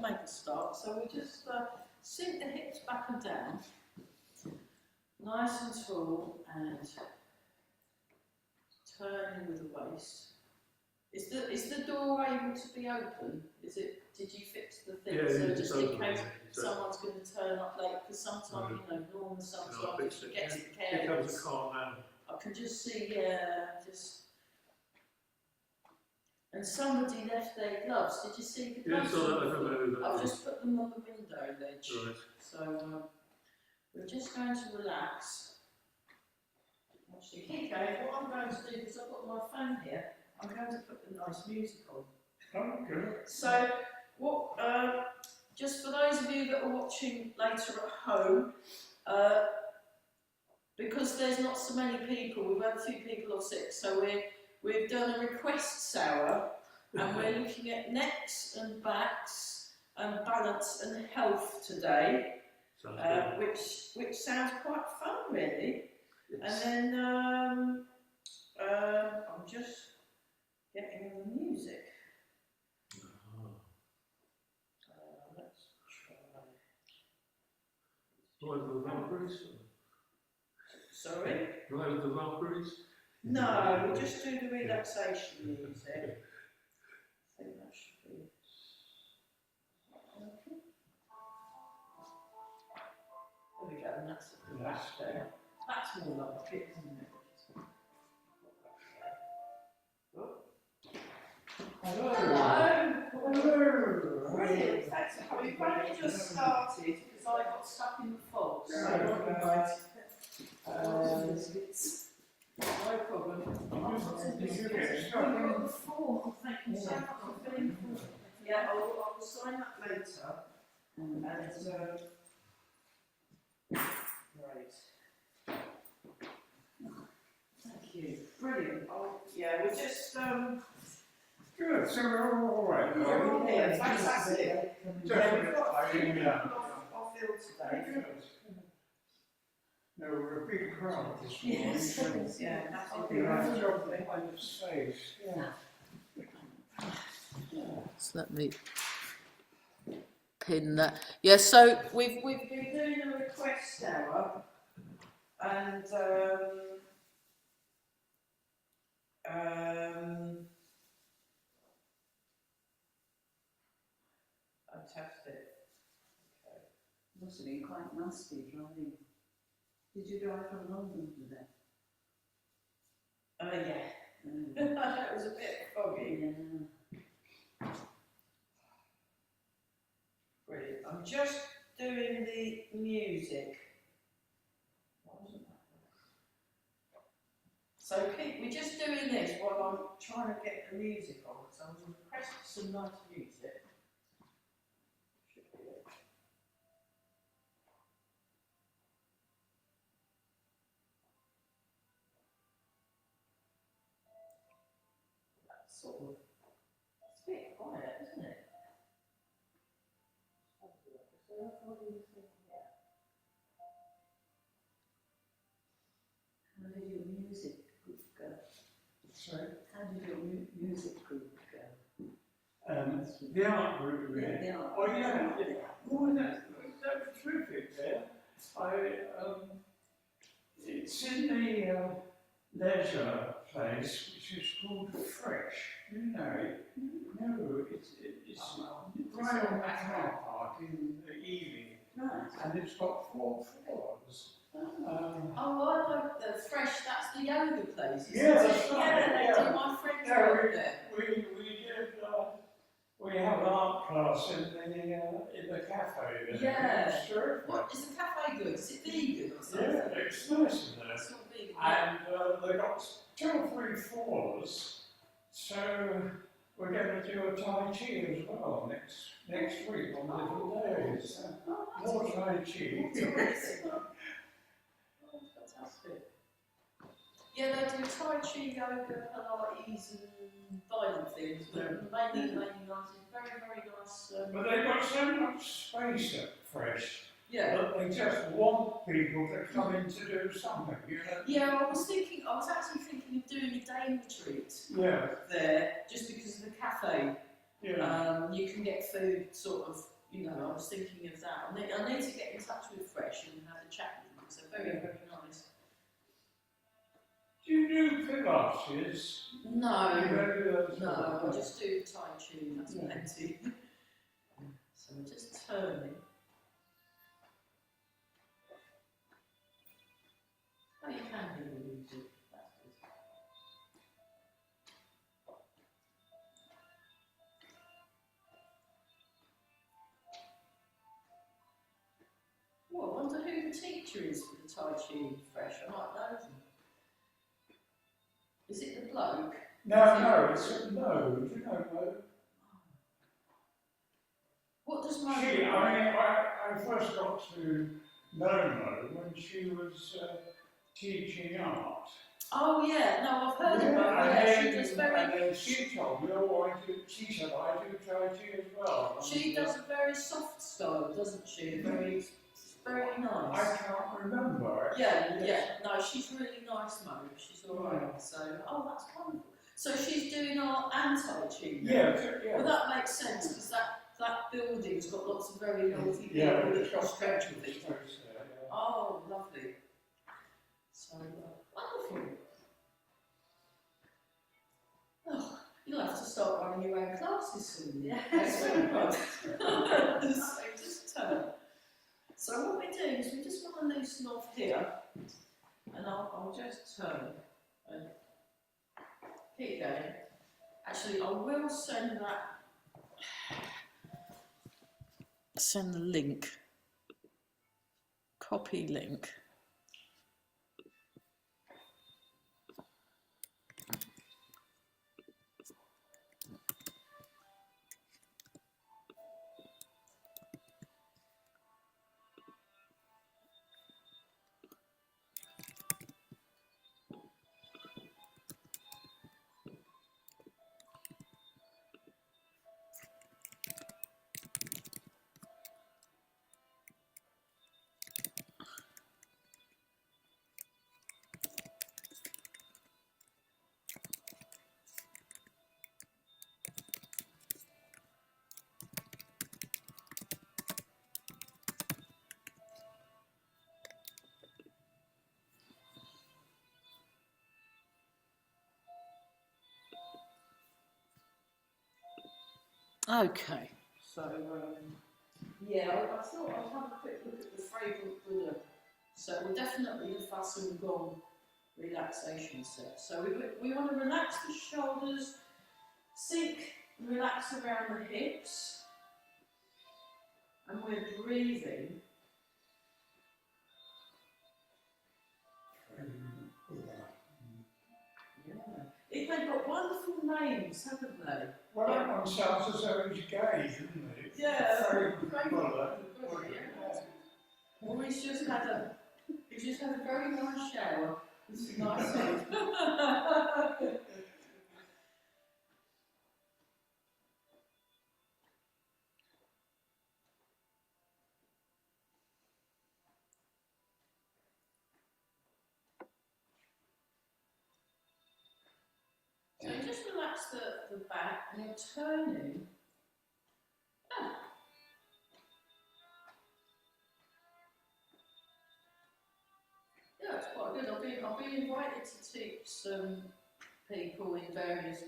Make a start. So we just sink the hips back and down, nice and tall, and turning with the waist. Is the door able to be open? Is it? Did you fix the thing so just in case someone's going to turn up late? Because sometimes Norman sometimes forgets the care. Here comes a car now. I can just see, and somebody left their gloves. Did you see the gloves? Yes, I've just put them on the window ledge. Right. So we're just going to relax. Actually, Kiko, what I'm going to do, because I've got my phone here, I'm going to put the nice music on. Okay. So, what? Just for those of you that are watching later at home, because there's not so many people, we've had a few people off sick, so we've done a requests hour, and we're looking at necks and backs and balance and health today, which sounds quite fun, really. Yes. And then I'm just getting the music. Let's try. Right with the Valkyries? Sorry? Right with the Valkyries? No, we'll just do the relaxation music. I think that should be. Okay. There we go, and that's at the back there. That's more like it, isn't it? Hello. Hello. Brilliant. Thanks for coming. We've only just started because I got stuck in the fog. So no problem. Did you get stuck in the fog? Thank you so much for being here. Yeah, I will sign that later. And great. Thank you. Brilliant. Oh, yeah, we're just Good, so we're all right. We're all here. Fantastic. Yeah, we've got a few people off ill today. Good. No, we're a big crowd this morning. Yes, yeah, that's all You have to jump behind the stage. Yeah. So let me pin that. Yeah, so we've been doing a request hour, and fantastic. Okay. Must have been quite nasty driving. Did you drive from London today? Yeah. It was a bit foggy. Yeah. Brilliant. I'm just doing the music. What wasn't that? So we're just doing this while I'm trying to get the music on. So I'm going to request some nice music. Should be it. That's sort of, it's a bit quiet, isn't it? How did your music group go? Sorry? How did your music group go? The art group, really. Yeah, the art. Oh, yeah. Oh, that was terrific there. It's in the leisure place, which is called Fresh. You know it? No, it's right on the car park in the evening. Right. And it's got 4 floors. Oh, I know the Fresh, that's the yoga place, isn't Yeah, it? that's right, Yeah, yeah. my friends Yeah, work there. We have an art class in the cafe there. Yeah. It's terrific. What, is the cafe good? Is it vegan or something? Yeah, it's nice in there. It's not vegan. Yeah. And they've got 2 or 3 floors, so we're going to do a Tai Chi as well next week on different days. More Tai Chi. Oh, fantastic. Yeah, they do Tai Chi, yoga, Pilates and violent things, but mainly nice, very, very nice. But they've got so much space at Fresh Yeah. that they just want people to come in to do something, you know? Yeah, I was actually thinking of doing a day retreat Yeah. there, just because of the cafe Yeah. You can get food sort of, you know, I was thinking of that. I need to get in touch with Fresh and have a chat with them because they're very, very nice. Do you do Pilates? No, You don't do that at no, all? I just do Tai Chi, that's Yeah. plenty. So we're just turning. Oh, you can hear the music, that's good. Well, I wonder who the teacher is for the Tai Chi Fresh. I might know them. Is it the bloke? No, no, you know, no. What does my I first got to know her when she was teaching art. Oh yeah, no, I've heard of her. and Yeah, she then, does very. and then she told me, she said, I do Tai Chi as well. She does a very soft style, doesn't she? Very I nice. can't remember. Yeah, actually. yeah. No, she's really nice, Mo. She's all right. So, oh, that's wonderful. So she's doing art and Tai Chi. Yeah, Well, yeah. that makes sense because that building's got lots of very healthy Yeah, people it's that got can stretch special with it. space there. Yeah. Oh, lovely. So wonderful. Oh, you'll have to start running your own classes soon. Yeah. That's very good. So just turn. So what we're doing is we just want to loosen off here, and I'll just turn and keep going. Actually, I will send the link, copy link. Okay, so yeah, I thought I'd have a quick look at the Fragrant Buddha. So we're definitely the Fuss and Gone relaxation set. So we want to relax the shoulders, sink, relax around the hips, and we're breathing. Yeah. They've got wonderful names, haven't they? Well, that one sounds as though he's gay, doesn't it? Yeah, Very Fragrant Buddha. Buddha, yeah. Well, he's just had a very nice shower. It's nice. So you just relax the back and you're turning. Ah. Yeah, it's quite good. I've been invited to teach some people in various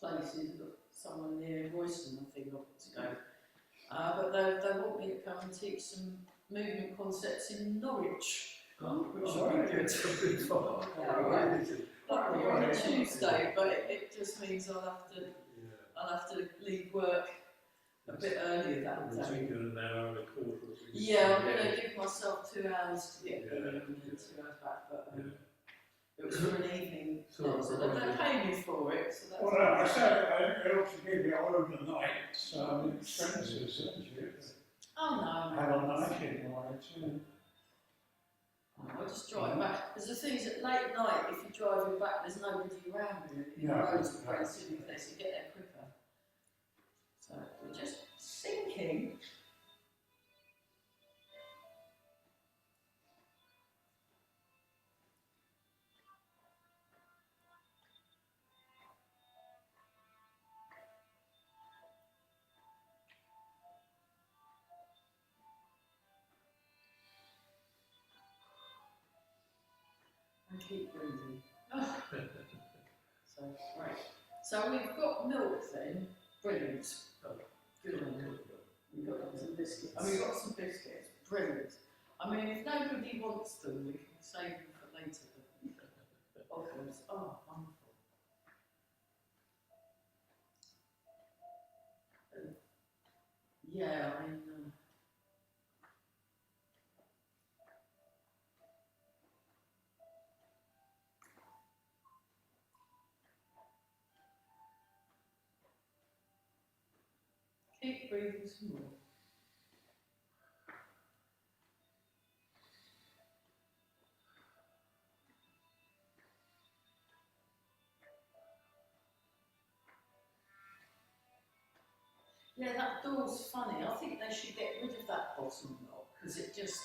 places. I've got someone near Royston, I think, I've got to go. But they want me to come and teach some movement concepts in Norwich. Which will be good. Yeah, right. That'll be on a Tuesday, but it just means I'll have to leave work a bit earlier that day. An hour and a quarter. Yeah, I'm going to give myself 2 hours to get there and then 2 hours back, but it was for an evening class, so they pay me for it, so that's... Well, I said it ought to give you overnight expenses, isn't it? Oh no, Have a night in too. I'll just drive back. Because the thing is, at late night, if you're driving back, there's nobody around really. No. The roads are relatively clear, so you get there quicker. So we're just sinking. keep breathing. So, right. So we've got milk then. Brilliant. Good on you. We've got some biscuits. We've got some biscuits. Brilliant. I mean, if nobody wants them, we can save them for later. Oh, wonderful. Yeah, I mean, keep breathing some more. Yeah, that door's funny. I think they should get rid of that bottom knob because it just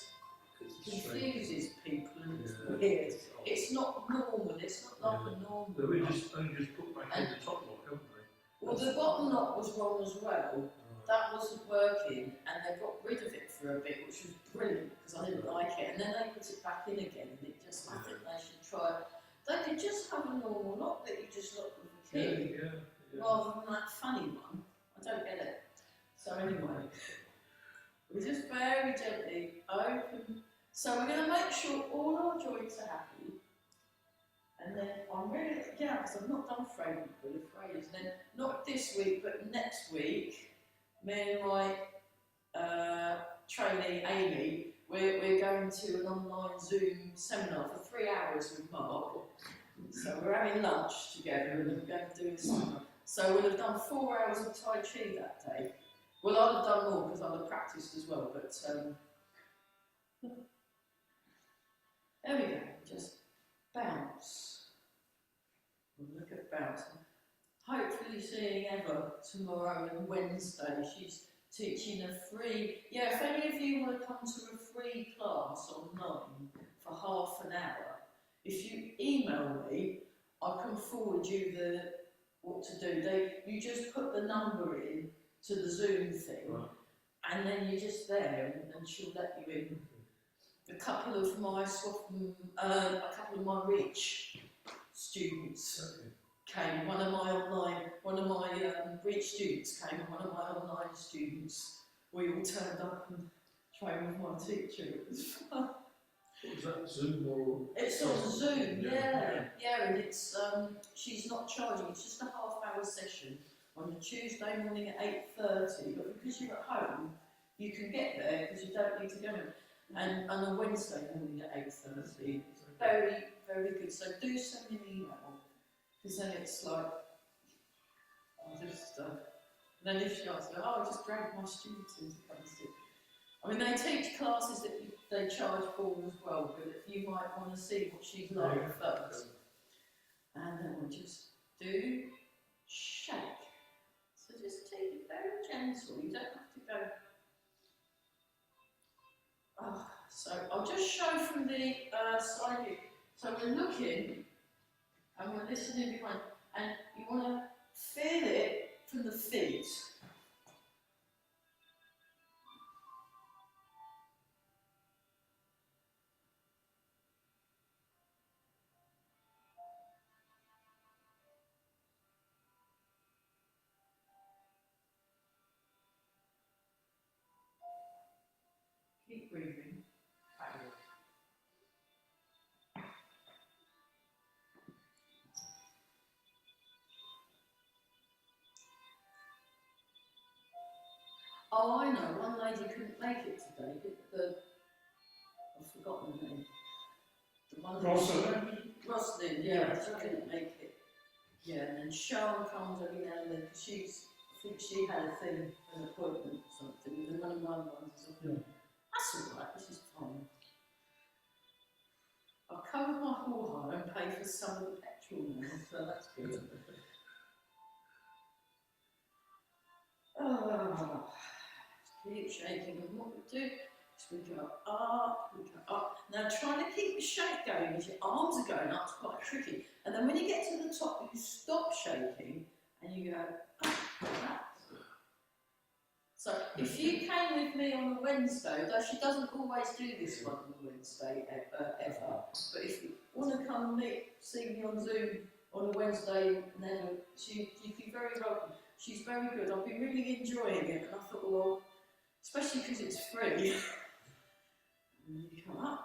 confuses people and it's weird. It's not normal. It's not like a normal. But we knob. only just put back in the top lock, haven't we? Well, the bottom knob was wrong as well. That wasn't working, and they got rid of it for a bit, which was brilliant because I didn't like it. And then they put it back in again, and it just, I think they should try. They could just have a normal lock that you just lock with a key, rather than that funny one. I don't get it. So anyway, we just very gently open. So we're going to make sure all our joints are happy. And then I'm really, because I've not done frame with the phrase. And then not this week, but next week, me and my trainee Amy, we're going to an online Zoom seminar for 3 hours with Mark. So we're having lunch together and we're going to do a seminar. So we'll have done 4 hours of Tai Chi that day. Well, I'd have done more because I'd have practiced as well, but there we go, just bounce. We'll look at bounce. Hopefully seeing Eva tomorrow and Wednesday. She's teaching a free, if any of you want to come to a free class online for half an hour, if you email me, I can forward you what to do. You just put the number in to the Zoom thing, and then you're just there, and she'll let you in. A couple of my Reach students came. One of my Reach students came, and one of my online students. We all turned up and trained with my teacher. It was fun. What was that, Zoom or? It's on Zoom, and it's she's not charging. It's just a half-hour session on a Tuesday morning at 8:30. But because you're at home, you can get there because you don't need to go in. And on a Wednesday morning at 8:30. It's very, very good. So do send me an email because then it's like then if she asks, I just drag my students in to come and sit. I mean, they teach classes that they charge for as well, but if you might want to see what she's like first. And then we'll just do shake. So just take it very gentle, you don't have to go. So I'll just show from the side here. So we're looking and we're listening behind, and you want to feel it from the feet. Keep breathing. Oh, I know, one lady couldn't make it today. I've forgotten the name. The one Rosalind, she couldn't make it. Yeah, and then Sharon comes every now and then because I think she had an appointment or something with one of my ones. That's all right, this is fine. I've covered my hall hire and paid for some of the petrol now, so that's good. Keep shaking, and what we do is we go up, Now trying to keep the shake going as your arms are going up, it's quite tricky. And then when you get to the top, you stop shaking and you go up like that. So if you came with me on a Wednesday, though she doesn't always do this one on a Wednesday ever, but if you want to come and see me on Zoom on a Wednesday, then you'd be very welcome. She's very good. I've been really enjoying it, and I thought, well, especially because it's free. And you come up,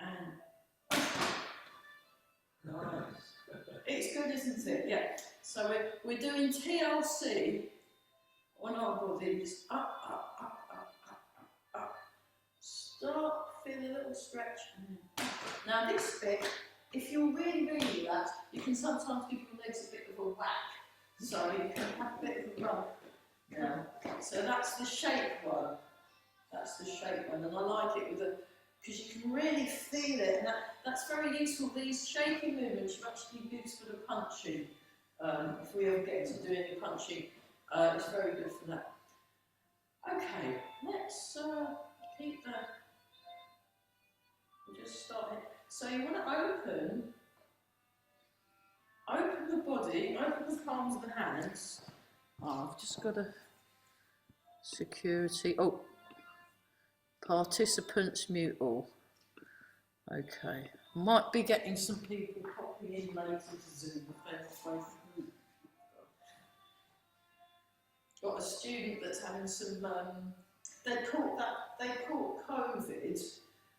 and it's good, isn't it? Yeah. So we're doing TLC on our bodies. Up. Stop. Feel a little stretch. Now this bit, if you're really relaxed, you can sometimes give your legs a bit of a whack. So you can have a bit of a rub. Yeah. So that's the shake one. And I like it with because you can really feel it, and that's very useful. These shaking movements you actually use for the punching. If we ever get to do any punching, it's very good for that. Okay, let's keep that. We'll just start it. So you want to open the body, open the palms of the hands. Oh, I've just got a security. Oh, participants mute all. Okay. Might be getting some people popping in later to Zoom. Got a student that's having some. They caught COVID,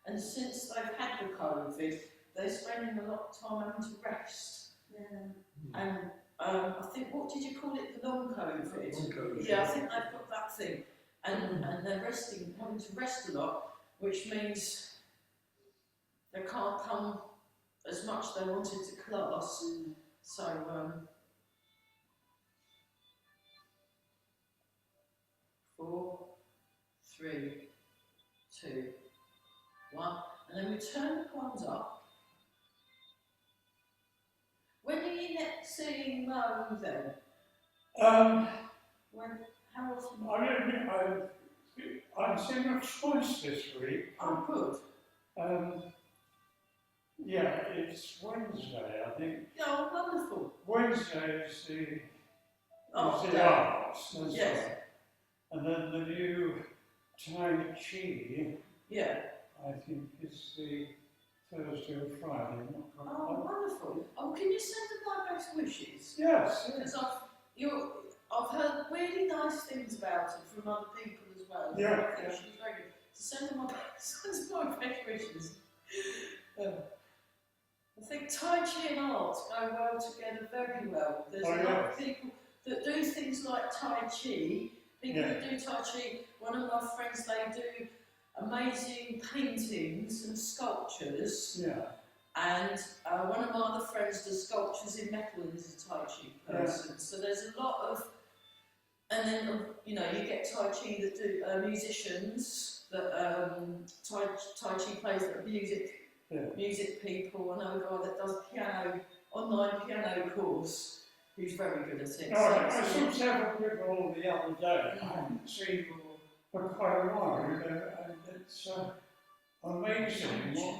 and since they've had the COVID, they're spending a lot of time having to rest. Yeah. And I think, what did you call it? The long COVID. Long COVID. Yeah, I think they've got that thing, and they're having to rest a lot, which means they can't come as much they wanted to class. So 4, 3, 2, 1, and then we turn the palms up. When are you next seeing Mo then? When? How often? I don't know. I've seen her twice this week. Oh, good. Yeah, it's Wednesday, I think. Oh, wonderful. Wednesday is the Oh, arts, that's yes. right. And then the new Tai Chi, Yeah. I think, is the Thursday or Friday. I'm not quite Oh, wonderful. Oh, can you send them my best wishes? Yes, Because I've heard really nice things about her from other people as well. Yeah. I think she's very good. So send them my best wishes. I think Tai Chi and art go well together, very well. There's a lot of people that do things like Tai Chi. People that do Tai Chi, one of my friends, they do amazing paintings and sculptures. yeah. And one of my other friends does sculptures in metal and is a Tai Chi person. So there's a lot of, and then you get Tai Chi that do musicians that Tai Chi players that are music people. I know a guy that does online piano course, who's very good at it. I saw several people the other day. I haven't seen for quite a while, and it's amazing what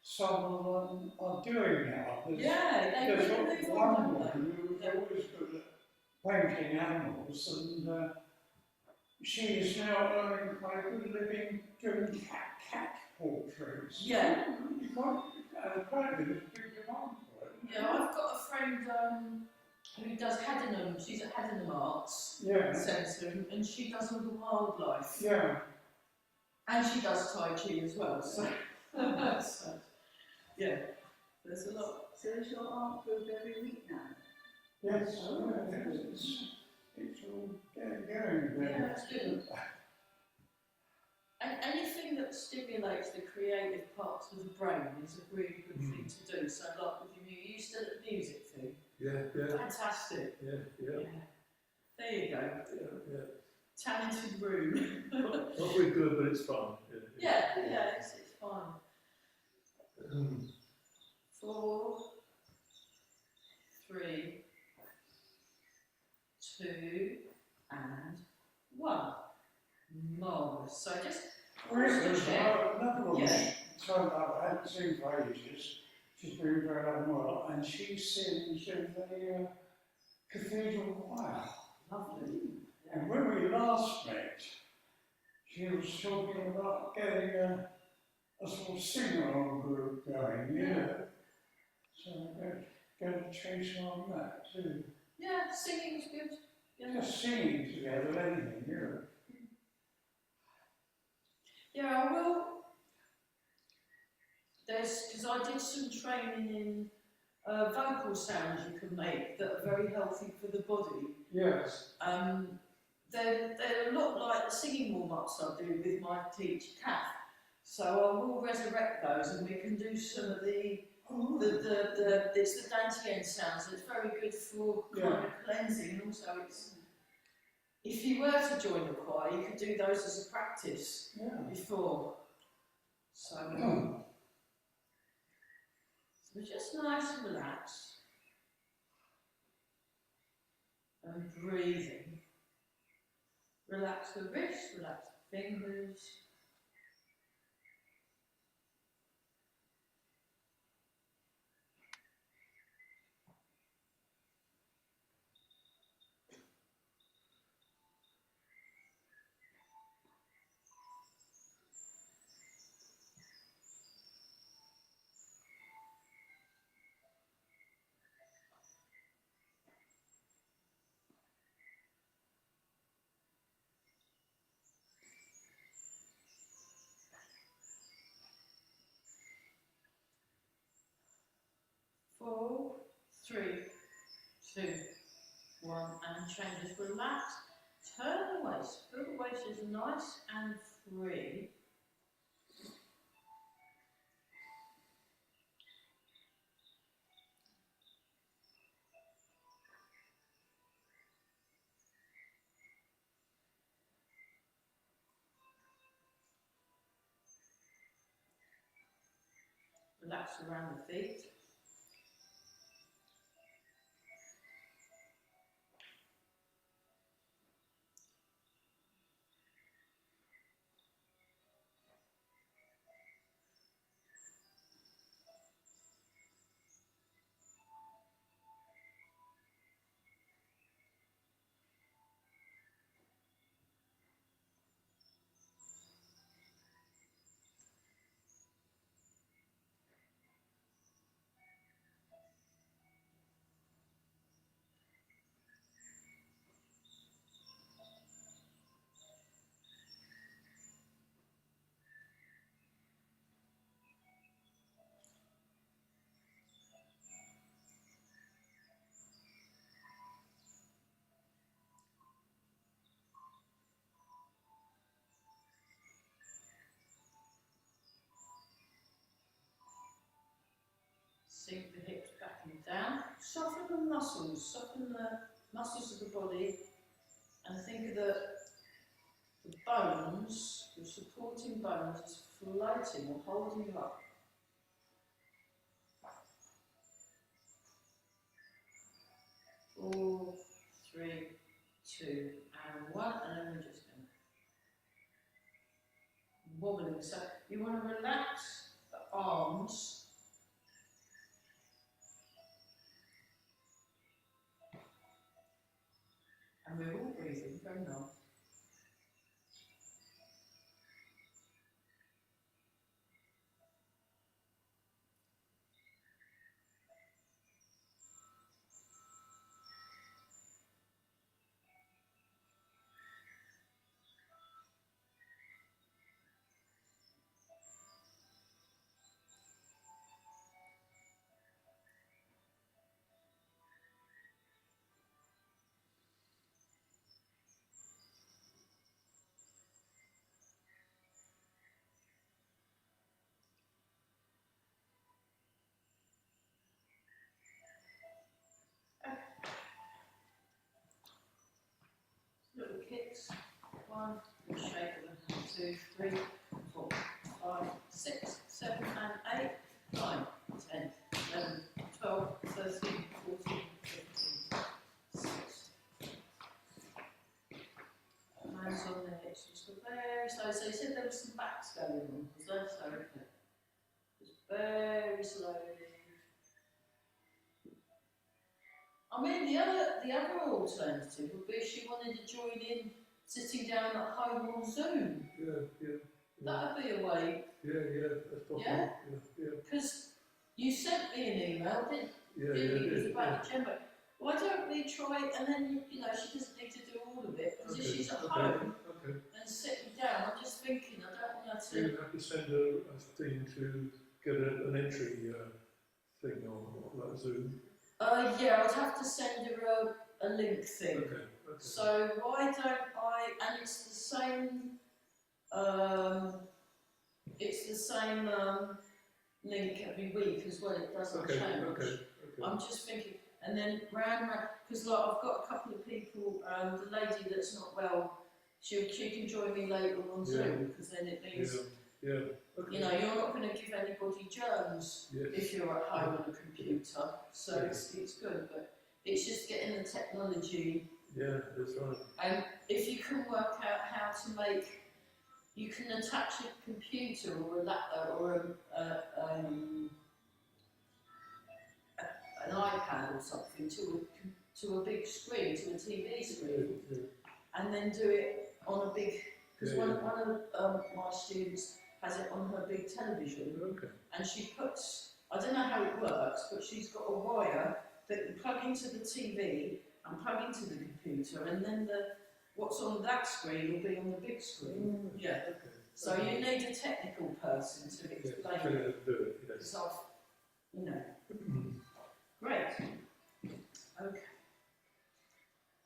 some of them are doing now. There's one woman who's always good at painting animals, and she is now earning quite a good living doing cat portraits. Yeah. Quite a big demand for it. Yeah, I've got a friend who does Haddenham. She's at Haddenham Arts Centre, and she does all the wildlife. Yeah. And she does Tai Chi as well. So, yeah, there's a lot. So is your art group every week now? Yes, it's all getting going. Yeah, it's good. And anything that stimulates the creative parts of the brain is a really good thing to do. So, like with you used to the music thing. Yeah. Fantastic. Yeah. There you go. Yeah. Talented room. Not very good, but it's fun. Yeah, it's fine. 4, 3, 2, and 1. Marvellous. So just There's check. another one, Yeah. so I haven't seen for ages. She's been very unwell, and she sings in the cathedral choir. Lovely. And when we last met, she was talking about getting a sort of sing-along group going, yeah. So I'm going to chase on that too. Yeah, singing's good. Yeah. Just singing together, anything, you know. Yeah, I will. Because I did some training in vocal sounds you can make that are very healthy for the body. Yes. They're a lot like the singing warm-ups I do with my teacher, Kath. So I will resurrect those and we can do some of it's the dainty end sounds. It's very good for kind of cleansing, and also it's, if you were to join the choir, you could do those as a practice before. So, so just nice and relaxed and breathing. Relax the wrists, relax the fingers. Four, three, two, one, and changes. Relax. Turn the waist. Feel the waist is nice and free. Relax around the feet. Sink the hips back and down. Soften the muscles of the body, and think of the bones, your supporting bones, as floating or holding you up. Four, three, two, and one, and then we're just going to wobbling. So you want to relax the arms. And we're all breathing very well. Little kicks. 1, shake of the hand. 2, 3, 4, 5, 6, 7, and 8, 9, 10, 11, 12, 13, 14, 15, 16. Hands on the hips, just very slow. So you said there was some backs going on, was there? So okay. Just very slowly. I mean, the the other alternative would be if she wanted to join in sitting down at home on Zoom. Yeah. That would be a way, Yeah, that's possible. Yeah? Yeah. because you sent me an email, didn't Yeah, you? It was yeah. about the Gemma. Why don't we try it, and then, you know, she doesn't need to do all of it, because if she's at home Okay. and sitting down, I'm just thinking, I don't want So her to. you have to send a thing to get an entry thing on like Zoom. Yeah, I'd have to send her a link thing. Okay. So why don't I, and it's the same link every week as well, it doesn't change. Okay. I'm just thinking, and then round, because like I've got a couple of people, the lady that's not well, she can join me later on Zoom, because then it means, Yeah. Okay. you know, you're not going to give anybody germs Yes. if you're at home on a computer, so it's good, but it's just getting the technology. Yeah, that's right. And if you can work out how to make, you can attach a computer or a laptop or an iPad or something to a big screen, to a TV screen, Yeah. and then do it on a big. Because Yeah, one of my students has it on her big television, Okay. and she puts. I don't know how it works, but she's got a wire that you plug into the TV and plug into the computer, and then what's on that screen will be on the big screen. Yeah. Okay. So you need a technical person to explain Yeah, it. do it. Yes. Because you know. Great. Okay.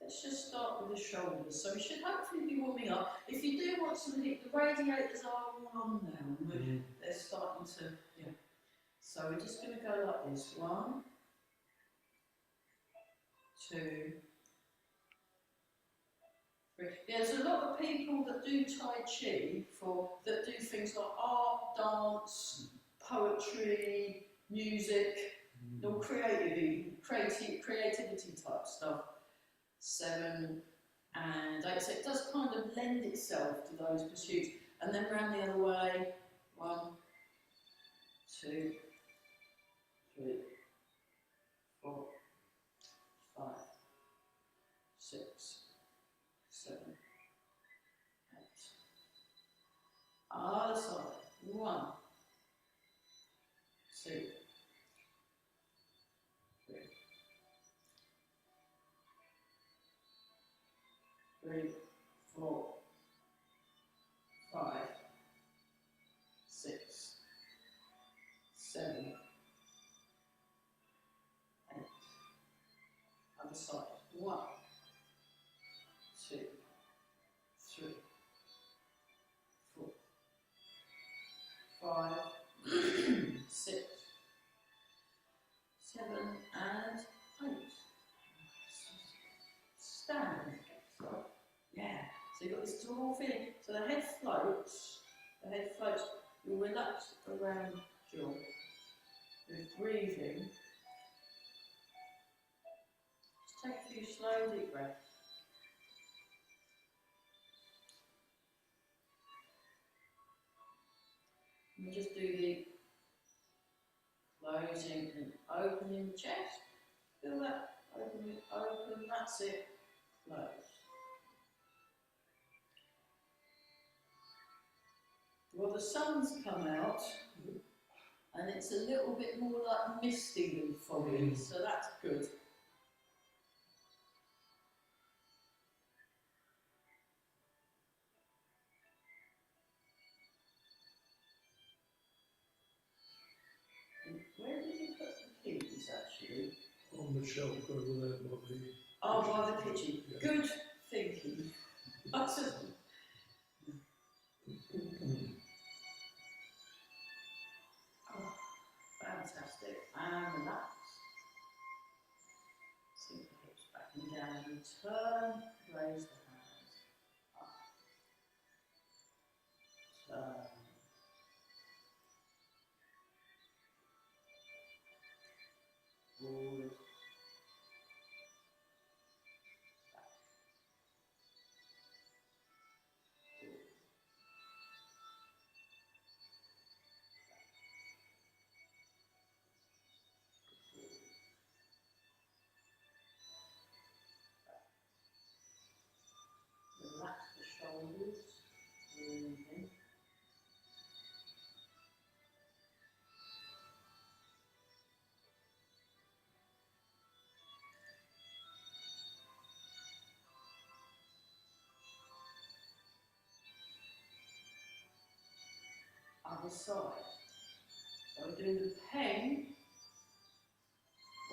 Let's just start with the shoulders. So we should hopefully be warming up. If you do want some heat, the radiators are all on now. And they're starting to, yeah. So we're just going to go like this. 1, 2, 3. There's a lot of people that do Tai Chi that do things like art, dance, poetry, music, or creativity type stuff. 7 and 8. So it does kind of lend itself to those pursuits. And then round the other way. 1, 2, 3, 4, 5, 6, 7, 8. Other side. 1, 2, 3, 4, 5, 6, 7, 8. Other side. 1, 2, 3, 4, 5, 6, 7, and 8. Stand. Yeah, so you've got this tall feeling. So the head floats, you'll relax around jaw with breathing. Just take a few slow deep breaths. And just do the closing and opening the chest. Feel that? Open, that's it. Close. Well, the sun's come out, and it's a little bit more like misty than foggy, so that's good. And where did you put the keys, actually? On the shelf over there by the. Oh, by the kitchen. Yeah. Good thinking. That's it. Oh, fantastic. And relax. Sink the hips back and down and turn. Raise the hands up. Turn. Forward. shoulders. Breathing. Other side. So we're doing the pen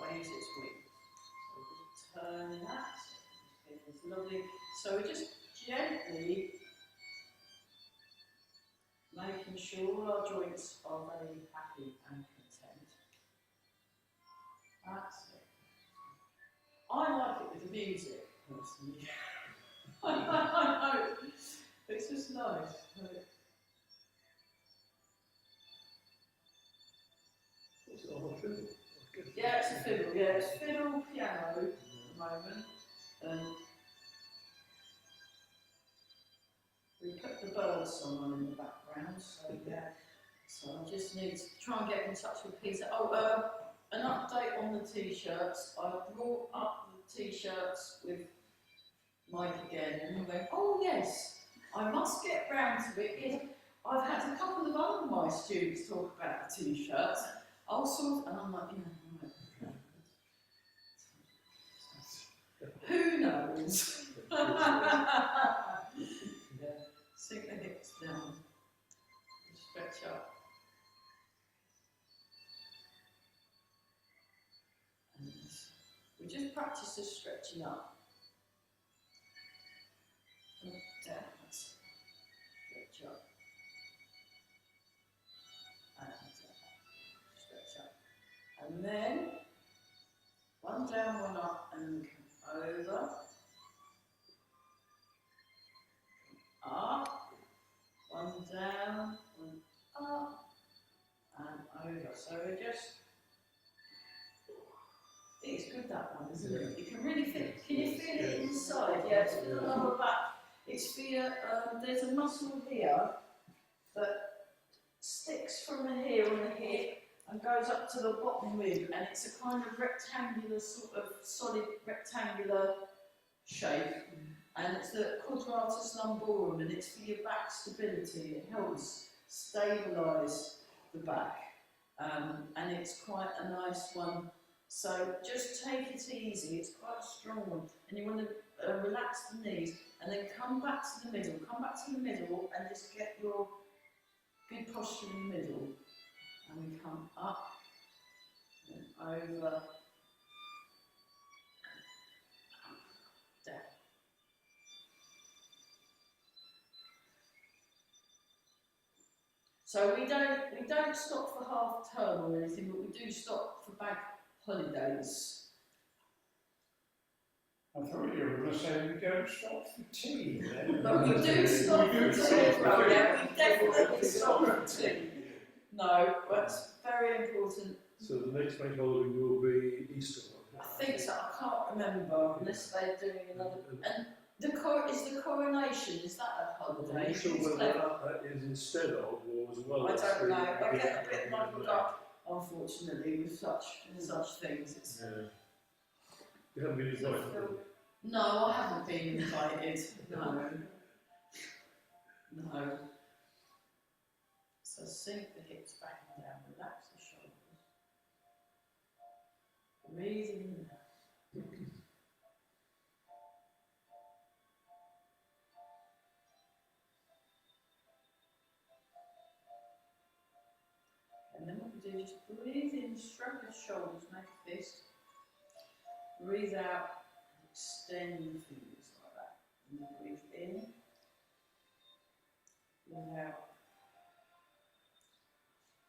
waves its wings. So we're just turning that. It's lovely. So we're just gently making sure all our joints are very happy and content. That's it. I like it with the music, personally. I know. It's just nice. What's it on a fiddle? I guess. Yeah, it's a fiddle. Yeah, it's fiddle, piano at the moment. We put the bird song on in the background, so yeah. So I just need to try and get in touch with Peter. Oh, an update on the t-shirts. I brought up the t-shirts with Mike again, and he went, "Oh yes, I must get round to it. Yeah, I've had a couple of other my students talk about the t-shirts. I'll sort," and I'm like, "Yeah, right." Who knows? Yeah. Sink the hips down. Stretch up. And we just practice the stretching up. And down. Stretch up. And down. Stretch up. And then one down, one up, and we come over. Up. One down, one up, and over. So we're just, it's good that one, isn't it? You can really feel, can you feel it inside? Yeah, it's for the lower back. It's for your, there's a muscle here that sticks from here on the hip and goes up to the bottom rib, and it's a kind of rectangular, sort of solid rectangular shape. And it's the quadratus lumborum, and it's for your back stability. It helps stabilise the back, and it's quite a nice one. So just take it easy. It's quite a strong one, and you want to relax the knees, and then come back to the middle. Come back to the middle, and just get your good posture in the middle. And we come up and over. Down. So we don't stop for half term or anything, but we do stop for bank holidays. I thought you were going to say we don't stop for tea then. But we do stop for tea as well, yeah, we definitely stop for tea. No, but it's very important. So the next bank holiday will be Easter. I think so, I can't remember, unless they're doing another. And the coronation, is that a I'm holiday? not sure It's whether clever. that is instead of or as well I as. don't know. I get a bit Yeah. muddled up, unfortunately, with such things. It's, Yeah. You haven't been invited. have you? no, I haven't been invited. No. No. So sink the hips back and down, relax the shoulders. Breathing in and out. And then what we do is just breathe in, shrug the shoulders, make a fist. Breathe out, extend the fingers like that. And then breathe in, breathe out,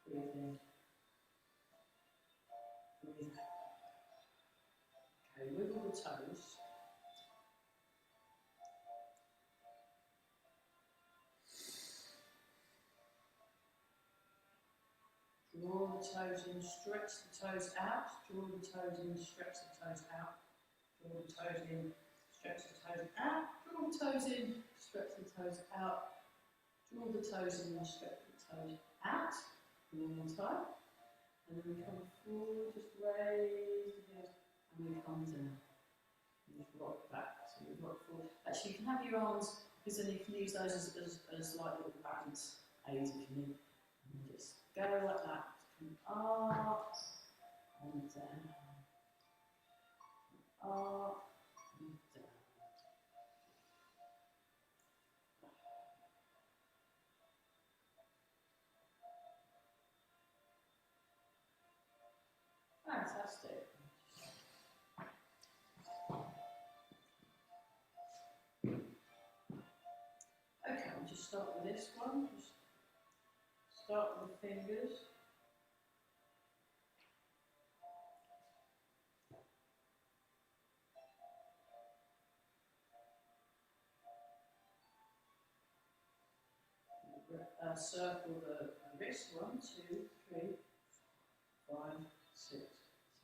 breathe in, breathe out. Okay, wiggle the toes. Draw the toes in, stretch the toes out. Draw the toes in, stretch the toes out. Draw the toes in, stretch the toes out. Draw the toes in, stretch the toes out. Draw the toes in, stretch the toes out. One more time. And then we come forward, just raise the head, and we come down. And just rock back. So you rock forward. Actually, you can have your arms because then you can use those as like little balance aids if you need. And just go like that, up and down, up and down. Fantastic. Okay, I'll just start with this one. Just start with the fingers. Circle the wrist. 1, 2, 3, 5, 6,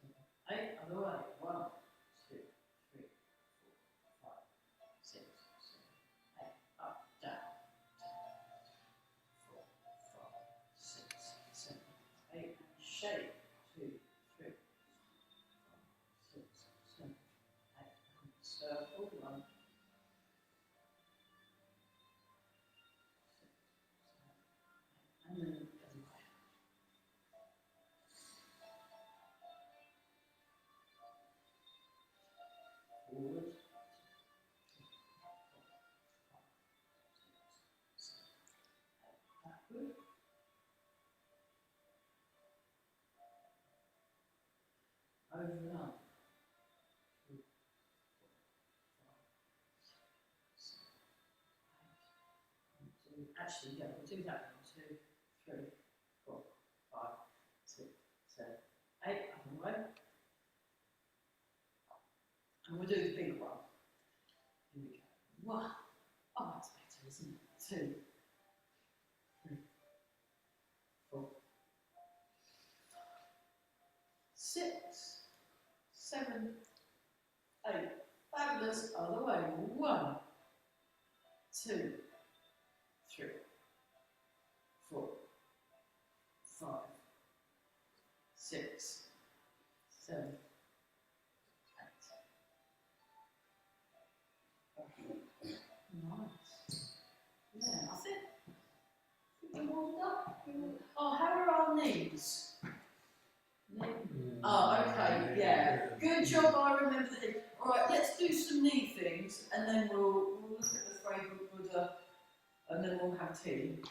7, 8. Other way. 1, 2, 3, 4, 5, 6, 7, 8. Up, down, 4, 5, 6, 7, 8. And shape. 2, 3, 4, 5, 6, 7, 8. And circle. 1. And then the other way. Forward. Backward. Over and up. 2, 4, 5, 6, 7, 8. 1, 2. Actually, yeah, we'll do that. 1, 2, 3, 4, 5, 6, 7, 8. Other way. And we'll do the big one. Here we go. 1. Oh, that's better, isn't it? 2, 3, 4, 6, 7, 8. Fabulous. Other way. 1, 2, 3, 4, 5, 6, 7, 8. Nice. Yeah, I think we're warmed up. Oh, how are our knees? Oh, okay, yeah. Good job, I remember the knee. Alright, let's do some knee things and then we'll look at the fragrant Buddha and then we'll have tea.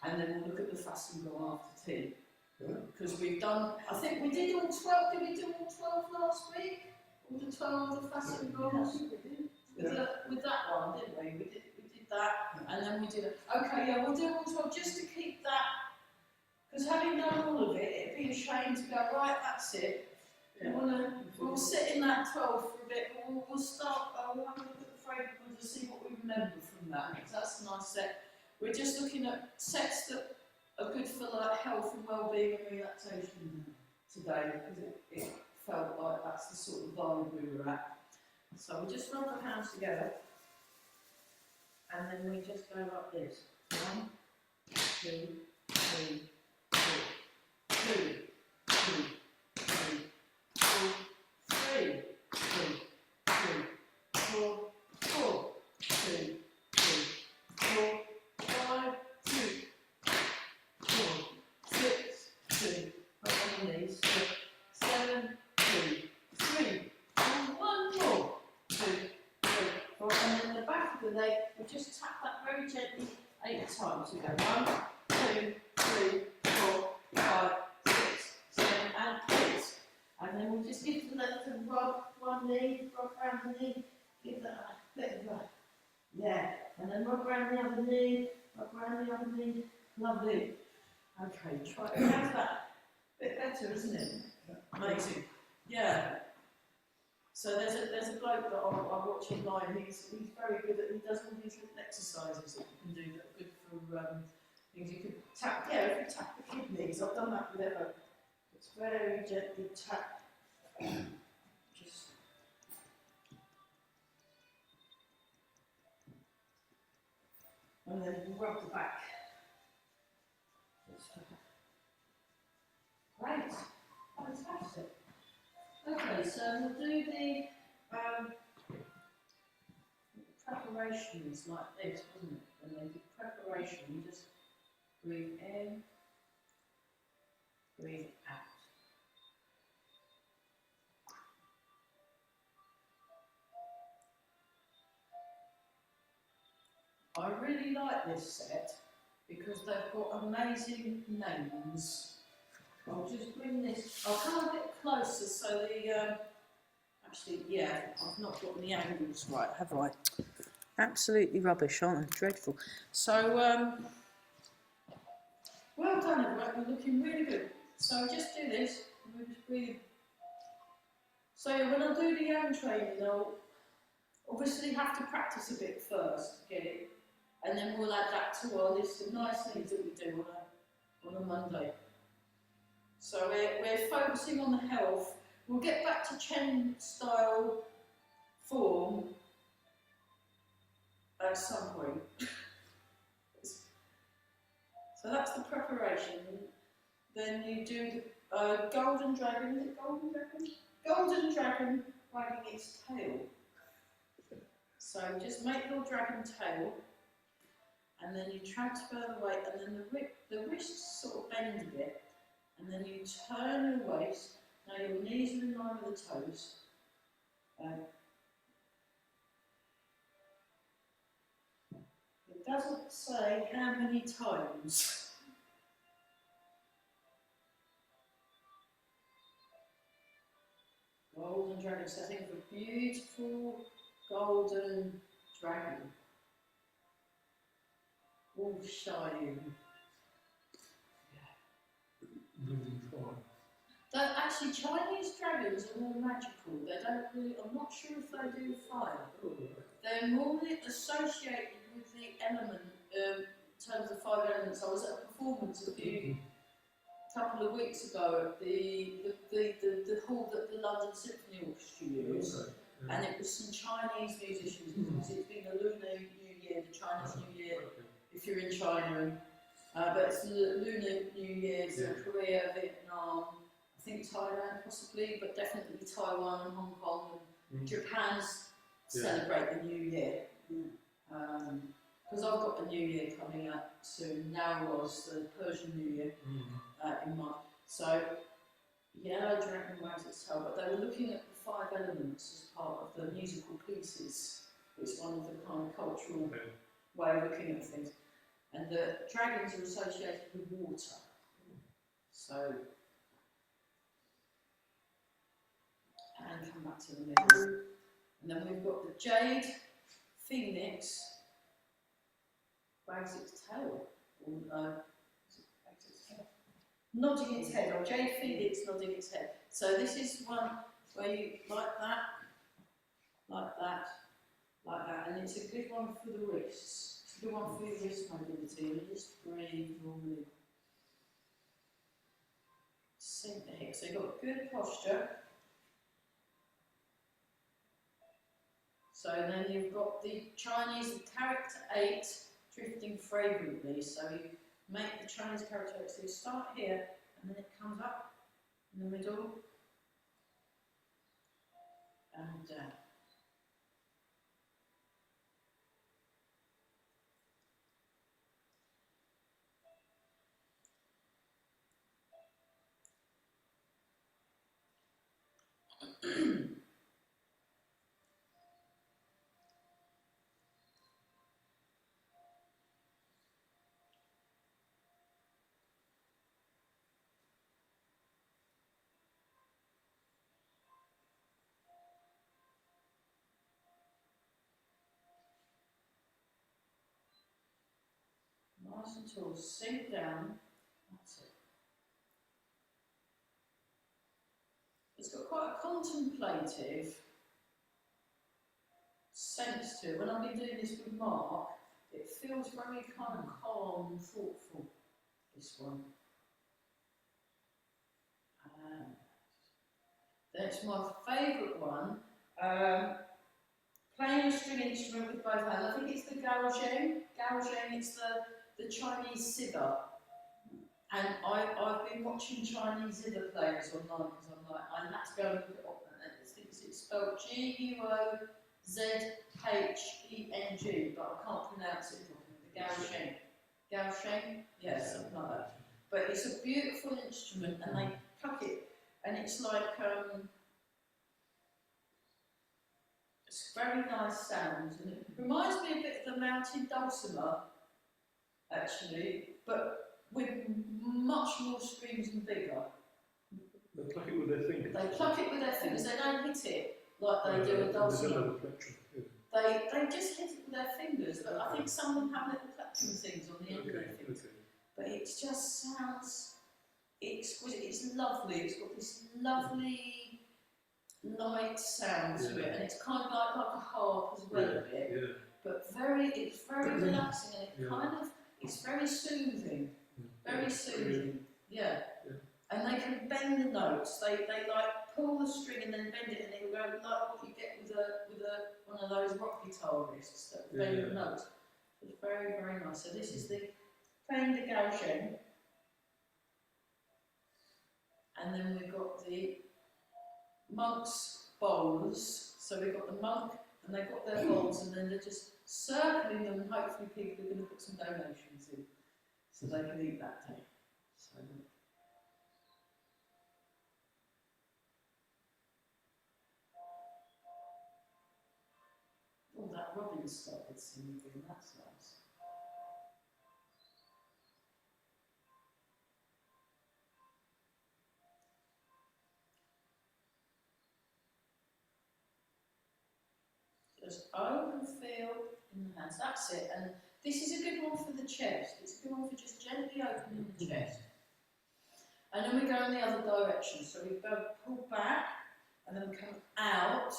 And then we'll look at the fast and go after tea. Because we've done, I think we did all 12, did we do all 12 last week? All the 12 of the fast and goals? With that one, didn't we? We did that, and then we did it. Okay, yeah, we'll do all 12 just to keep that. Because having done all of it, it'd be a shame to go, right, that's it. We'll sit in that 12 for a bit, but we'll start, we'll have a look at the fragrant to see what we remember from that. Because that's a nice set. We're just looking at sets that are good for like health and well-being and relaxation today, because it felt like that's the sort of vibe we were at. So we just rub the hands together, and then we just go like this. 1, 2, 3, 4. 2, 2, 3, 4, 3, 2, 3, 4, 4, 2, 3, 4, 5, 2, 4, 6, 2. Up on the knees. 7, 2, 3. And 1 more. 2, 3, 4. And then the back of the leg, we just tap that very gently 8 times. We go 1, 2, 3, 4, 5, 6, 7, and 8. And then we'll just give the left and rub one knee, rub around the knee, give that a bit of a, yeah. And then rub around the other knee, rub around the other knee. Lovely. Okay, try it. How's that? Bit better, isn't it? Amazing. Yeah. So there's a bloke that I watch online. He's very good at. He does all these little exercises that you can do that are good for things. You can tap. Yeah, if you tap the kidneys. I've done that with Emma. It's very gently tap. Just. And then rub the back. Great. Fantastic. Okay, so we'll do the prep preparation is like this, wasn't it? When they did preparation, you just breathe in, breathe out. I really like this set because they've got amazing names. I'll just bring this, I'll come a bit closer so the, actually, yeah, I've not got the angles right, have I? Absolutely rubbish, aren't they? Dreadful. So, well done everyone, you're looking really good. So just do this, and we'll just breathe. So when I do the arm training, I'll obviously have to practice a bit first to get it, and then we'll add that to our list of nice things that we do on a Monday. So we're focusing on the health. We'll get back to Chen style form at some point. So that's the preparation. Then you do the golden dragon. Is it golden dragon? Golden dragon wagging its tail. So just make your dragon tail, and then you transfer the weight, and then the wrists sort of bend a bit, and then you turn your waist. Now your knees are in line with the toes. It doesn't say how many times. Golden dragon, setting for beautiful golden dragon. All shining. Moving forward. Actually, Chinese dragons are more magical. They don't really, I'm not sure if they do fire. They're more associated with the element, in terms of 5 elements. I was at a performance a couple of weeks ago at the hall that the London Symphony Orchestra used, and it was some Chinese musicians, because it's been the Lunar New Year, the Chinese New Year, if you're in China, but it's the Lunar New Year, so Korea, Vietnam, I think Thailand possibly, but definitely Taiwan and Hong Kong and Japan's celebrate the New Year. Because I've got a New Year coming up soon. Now was the Persian New Year in March. So yellow dragon wags its tail, but they were looking at the 5 elements as part of the musical pieces. It's one of the kind of cultural way of looking at things. And the dragons are associated with water. So, and come back to the middle. And then we've got the jade phoenix wags its tail. Nodding its head, or jade phoenix nodding its head. So this is one where you like that, like that, like that, and it's a good one for the wrists. It's a good one for your wrist mobility, and just breathe normally. Sink the hips. So you've got good posture. So then you've got the Chinese character 8 drifting fragrantly. So you make the Chinese character 8. So you start here and then it comes up in the middle and down. Nice and tall, sink down, that's it. It's got quite a contemplative sense to it. When I've been doing this with Mark, it feels very kind of calm and thoughtful, this one. That's my favourite one. Playing a string instrument with both hands. I think it's the gaozheng. Gaozheng, it's the Chinese zither. And I've been watching Chinese zither players online because I'm like, I had to go and look it up. And I think it's spelled Guo Z-H-E-N-G, but I can't pronounce it properly. The Gaosheng. Gaosheng? Yeah, something like that. But it's a beautiful instrument, and they pluck it, and it's like, it's very nice sound, and it reminds me a bit of the mountain dulcimer, actually, but with much more strings and bigger. They pluck it with their fingers. They pluck it with their fingers, they don't hit it like they do a There's a dulcimer. little plectrum, yeah. They just hit it with their fingers, but I think some of them have little plectrum things on the end of their fingers. Okay. But it just sounds exquisite. It's lovely. It's got this lovely light sound to it, and it's kind of like a harp as well a bit. Yeah. But it's very relaxing, and it it's very soothing. Very soothing. Yeah. And they can bend the notes. They like pull the string and then bend it, and it'll go like what you get with one of those rock guitarists that bend the notes. It's very, very nice. So this is the playing the Gaosheng, and then we've got the monk's bowls. So we've got the monk, and they've got their bowls, and then they're just circling them, and hopefully people are going to put some donations in, so they can eat that day. So. Oh, that robin started singing again, that's nice. Just open feel in the hands, that's it. And this is a good one for the chest. It's a good one for just gently opening the chest. And then we go in the other direction. So we go pull back, and then come out,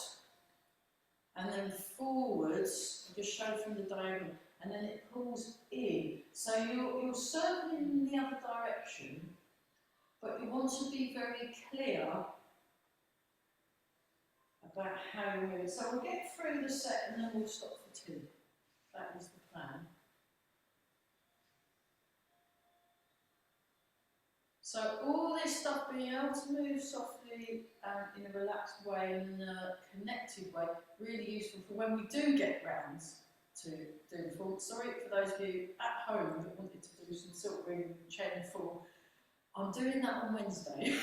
and then forwards, I'll just show from the diagonal, and then it pulls in. So you're circling in the other direction, but you want to be very clear about how you're moving. So we'll get through the set and then we'll stop for tea. That is the plan. So all this stuff, being able to move softly and in a relaxed way and in a connected way, really useful for when we do get round to do the form. Sorry for those of you at home that wanted to do some silk ring and chain form. I'm doing that on Wednesday.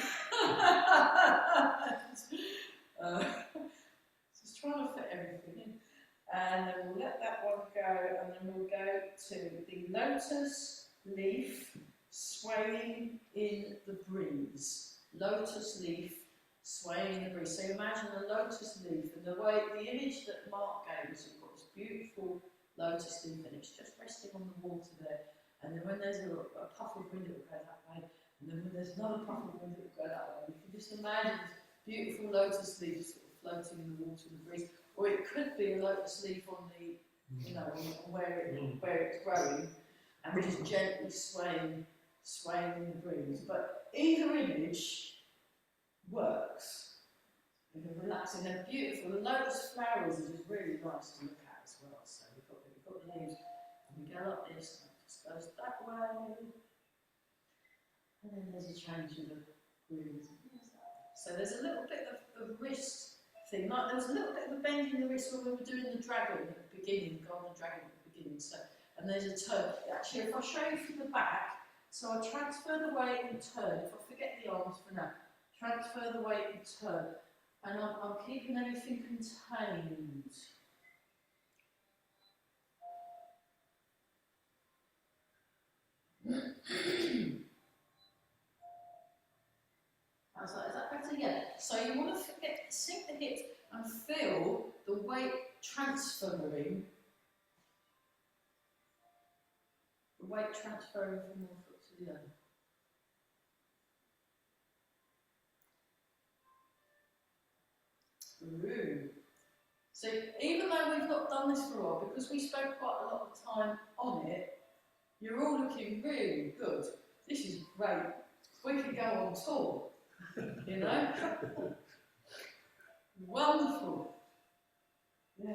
Just trying to fit everything in. And then we'll let that one go, and then we'll go to the lotus leaf swaying in the breeze. Lotus leaf swaying in the breeze. So imagine a lotus leaf, and the image that Mark gave us, we've got this beautiful lotus leaf, and it's just resting on the water there. And then when there's a puff of wind, it will go that way. And then when there's another puff of wind, it will go that way. You can just imagine this beautiful lotus leaf sort of floating in the water in the breeze. Or it could be a lotus leaf on the, on where it's growing, and just gently swaying in the breeze. But either image works. They're relaxing, they're beautiful. The lotus flowers are just really nice to look at as well. So we've got the leaves, and we go like this, and it just goes that way. And then there's a change in the breeze. So there's a little bit of wrist thing. Like there was a little bit of a bend in the wrist when we were doing the dragon at the beginning, the golden dragon at the beginning. So, and there's a turn. Actually, if I show you from the back, so I transfer the weight and turn. If I forget the arms for now, transfer the weight and turn. And I'm keeping everything contained. Is that better? Yeah. So you want to sink the hips and feel the weight transferring. The weight transferring from one foot to the other. Ooh. So even though we've not done this for a while, because we spent quite a lot of time on it, you're all looking really good. This is great. We could go on tour. You know? Wonderful. Yeah.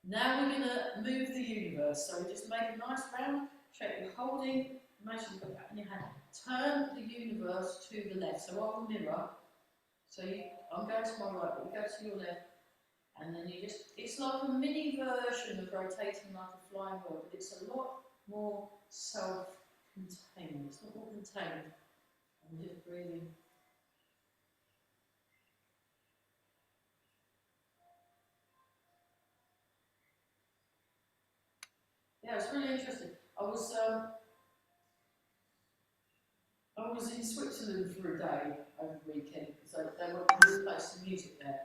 Now we're going to move the universe. So just make a nice round shape. You're holding, imagine you've got that in your hand. Turn the universe to the left. So on the mirror, So I'm going to my right, but you go to your left, and then you just, it's like a mini version of rotating like a flying wheel, but it's a lot more self-contained. It's not more contained. I'm just breathing. Yeah, it's really interesting. I was in Switzerland for a day over the weekend because they wanted to play some music there,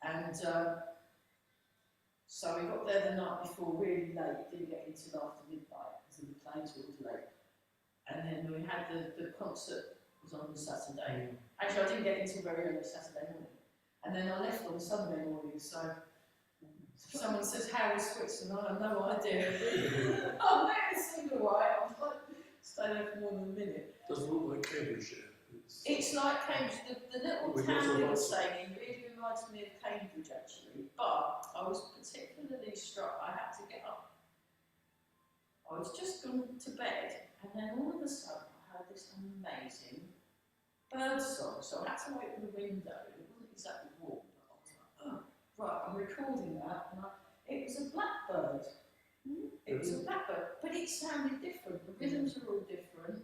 and so we got there the night before really late. Didn't get in till after midnight because the planes were all delayed, and then we had the concert was on the Saturday. Actually, I didn't get in till very early Saturday morning, and then I left on Sunday morning. So if someone says how was Switzerland, I have no idea. Oh, it seemed alright. I was like, stay there for more than a minute. Doesn't look like Cambridgeshire. It's like Cambridge, the little We town also we were like- staying in really reminds me of Cambridge actually, but I was particularly struck, I had to get up. I was just gone to bed, and then all of a sudden I heard this amazing bird song, so I had to open the window. It wasn't exactly warm, but I was like, oh, right, I'm recording that, and it was a blackbird. It was a blackbird, but it sounded different. The rhythms were all different,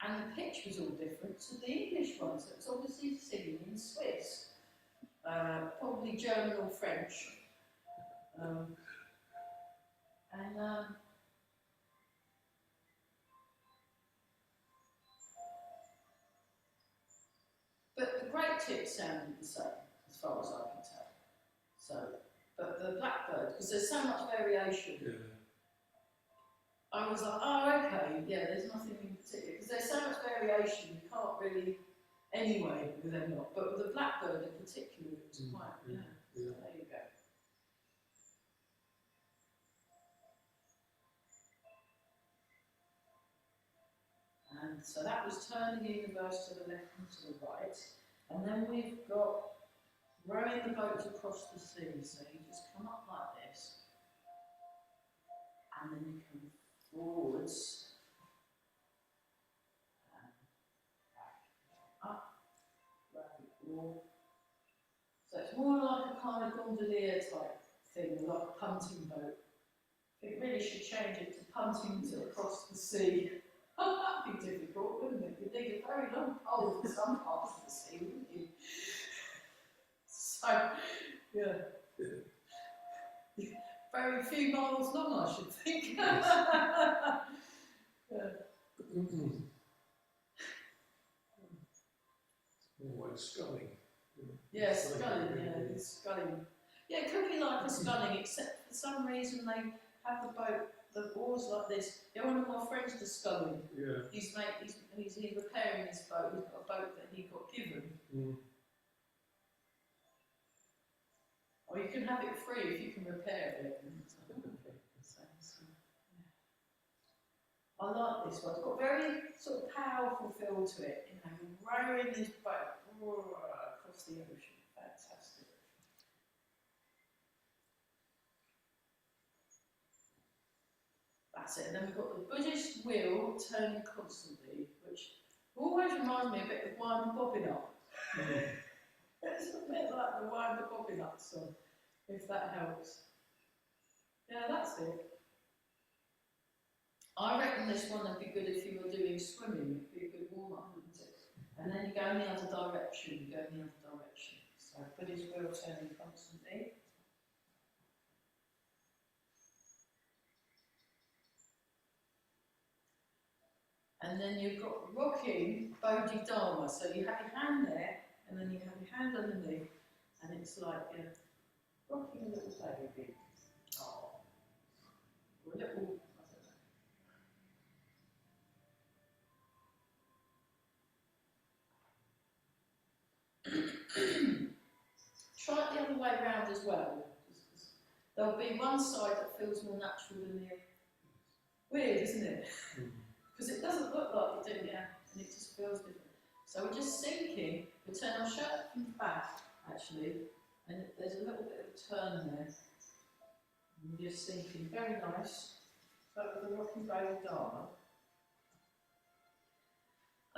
and the pitch was all different to the English one. So it was obviously singing in Swiss, probably German or French, but the great tip sounded the same as far as I can tell. So, but the blackbird, because there's so much variation. Yeah. I was like, oh, okay, yeah, there's nothing in particular, because there's so much variation, you can't really, anyway, with them not, but with the blackbird in particular, it was quite, yeah, so there you go. And so that was turning the universe to the left and to the right, and then we've got rowing the boat across the sea, so you just come up like this, and then you come forwards, and back, up, round, or so it's more like a kind of gondolier type thing, like a punting boat. It really should change it to punting to across the sea. That'd be difficult, wouldn't it? You'd need a very long pole for some parts of the sea, wouldn't you? So, yeah. Very few miles long, I should think. Yeah. More like sculling. Yeah, sculling, yeah, it's sculling. Yeah, it could be like a sculling, except for some reason they have the boat, the oars like this. Yeah, one of my friends does sculling. Yeah. He's repairing his boat. He's got a boat that he got given. Or you can have it free if you can repair it. I like this one. It's got a very sort of powerful feel to it. You know, rowing this boat across the ocean. Fantastic. That's it. And then we've got the Buddhist wheel turning constantly, which always reminds me a bit of Wind the Bobbin Up. It's a bit like the Wind the Bobbin Up song, if that helps. Yeah, that's it. I reckon this one would be good if you were doing swimming. It'd be a good warm-up, wouldn't it? And then you go in the other direction, So Buddhist wheel turning constantly. And then you've got rocking Bodhidharma. So you have your hand there, and then you have your hand underneath, and it's like rocking a little baby. Oh. Or a little, try it the other way around as well. There'll be one side that feels more natural than the other. Weird, isn't it? Because it doesn't look like it, do it? And it just feels different. So we're just sinking. We turn our shirt from the back, actually, and there's a little bit of turn there. And we're just sinking. Very nice. So with the rocking Bodhidharma.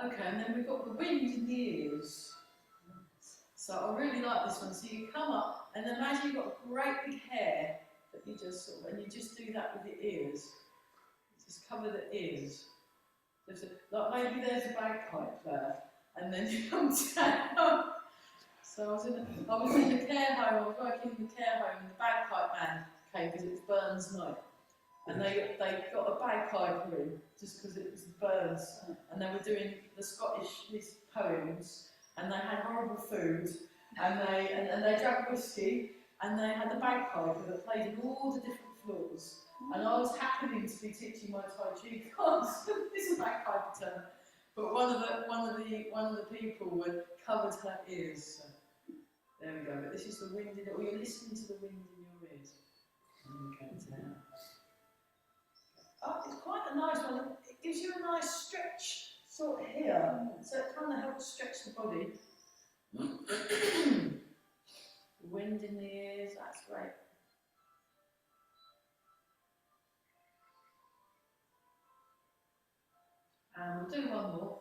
Okay, and then we've got the wind in the ears. So So I really like this one. So you come up and imagine you've got a great big hair that you just sort of, and you just do that with the ears. Just cover the ears. Like maybe there's a bagpipe there, and then you come down. So I was in the care home, I was working in the care home, and the bagpipe man came because it was Burns night. And they got a bagpiper in just because it was Burns, and they were doing the Scottish his poems, and they had horrible food, and they drank whiskey, and they had the bagpiper that played in all the different floors. And I was happening to be teaching my Tai Chi class. This is bagpiper term, but one of the people had covered her ears. So there we go. But this is the wind in it. Or you're listening to the wind in your ears. Okay, down. Oh, it's quite a nice one. It gives you a nice stretch sort of here, so it kind of helps stretch the body. Wind in the ears, that's great. And we'll do one more.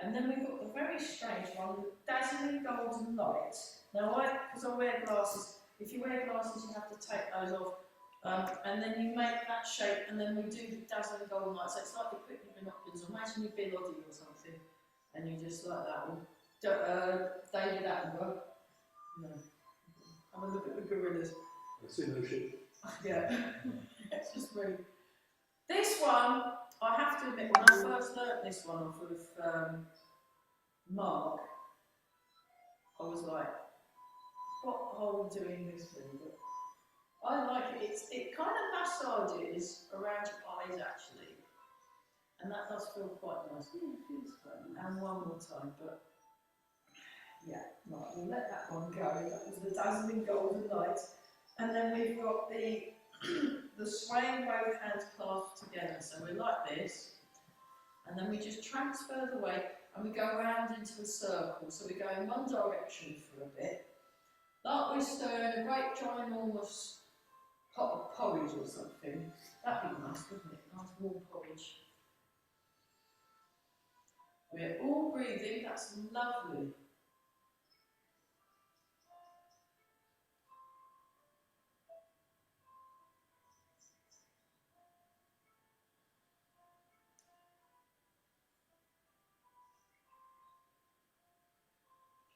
And then we've got the very strange one, the dazzling golden light. Now, because I wear glasses, if you wear glasses, you have to take those off. And then you make that shape, and then we do the dazzling golden light. So it's like you put your binoculars on. Imagine you're Bill Oddie or something, and you just like that one. David Attenborough. No. Have a look at the gorillas. I see no ship. Yeah. It's just really. This one, I have to admit, when I first learnt this one off of Mark, I was like, what are we doing this thing? But I like it. It kind of massages around your eyes actually, and that does feel quite nice. Yeah, it feels quite nice. And one more time, but yeah, right, we'll let that one go. That was the dazzling golden light, and then we've got the the swaying both hands clasped together. So we're like this, and then we just transfer the weight, and we go around into a circle. So we go in one direction for a bit, like we're stirring a great ginormous pot of porridge or something. That'd be nice, wouldn't it? Nice warm porridge. We're all breathing, that's lovely.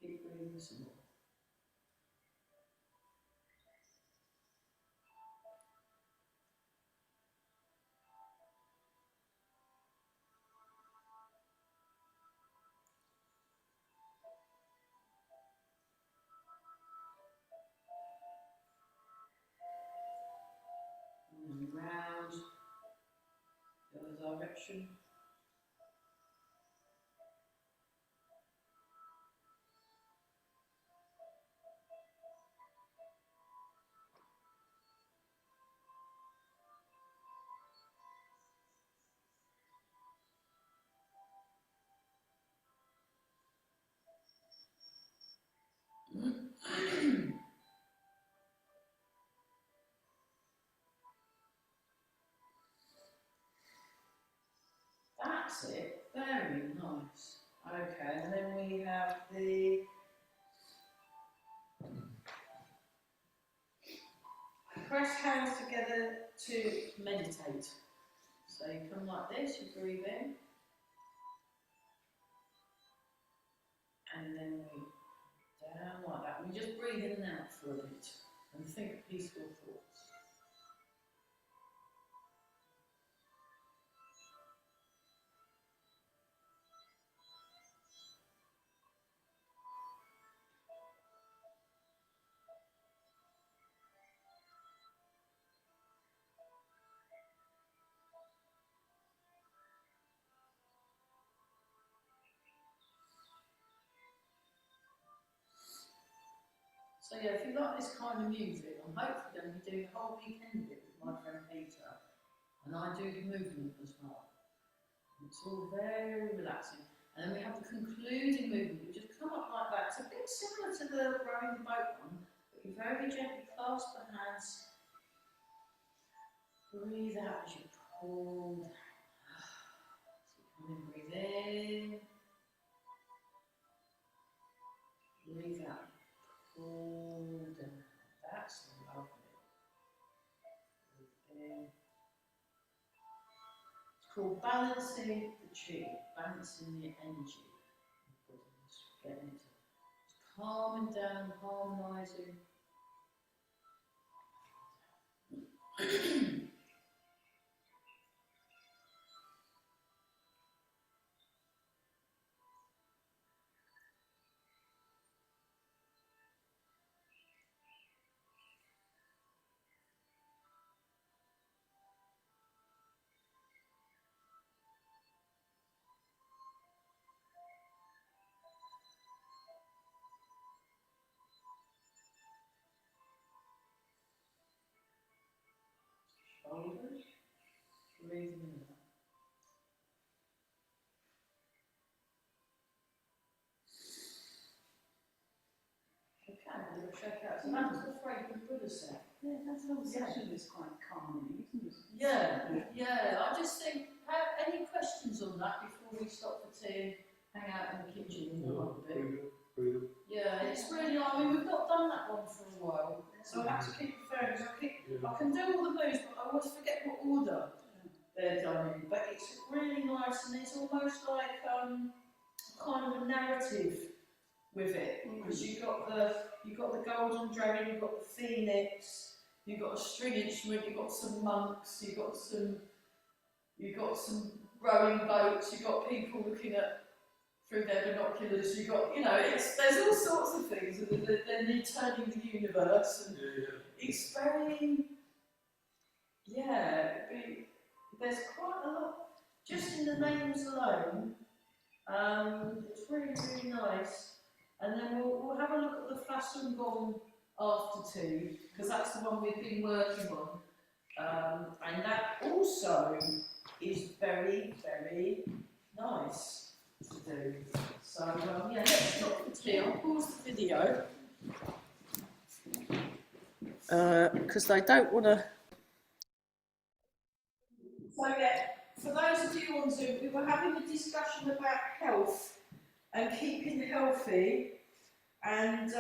Keep breathing some more. And round the other direction. That's it, very nice. Okay, and then we have the press hands together to meditate. So you come like this, you breathe in, and then we down like that. We just breathe in and out for a bit and think peaceful thoughts. So yeah, if you like this kind of music, I'm hopefully going to be doing a whole weekend of it with my friend Peter, and I do the movement as well. It's all very relaxing. And then we have the concluding movement. You just come up like that. It's a bit similar to the rowing the boat one, but you very gently clasp the hands. Breathe out as you pull down. So you come in, breathe in. called Balancing the Chi, Balancing the Energy. Getting it, calming down, harmonising. Shoulders, breathing in and out. Okay, I'm going to check out. So that was the fragrant Buddha set. Yeah, that whole session is quite calming, isn't it? Yeah. I just think, any questions on that before we stop for tea and hang out in the kitchen and warm up a bit? Breathe. Yeah, it's really, I mean, we've not done that one for a while, so I have to keep referring, Yeah. I can do all the moves, but I always forget what order they're done in. But it's really nice, and it's almost like kind of a narrative with it, because you've got the golden dragon, you've got the phoenix, you've got a string instrument, you've got some monks, you've got some rowing boats, you've got people looking at through their binoculars, you've got, there's all sorts of things, and then turning the universe, and it's very, there's quite a lot, just in the names alone, it's really, really nice. And then we'll have a look at the Falun Gong after tea, because that's the one we've been working on. And that also is very, very nice to do. So, let's stop the tea. I'll pause the video. Because they don't want to. So, for those of you on Zoom, we were having a discussion about health and keeping healthy, and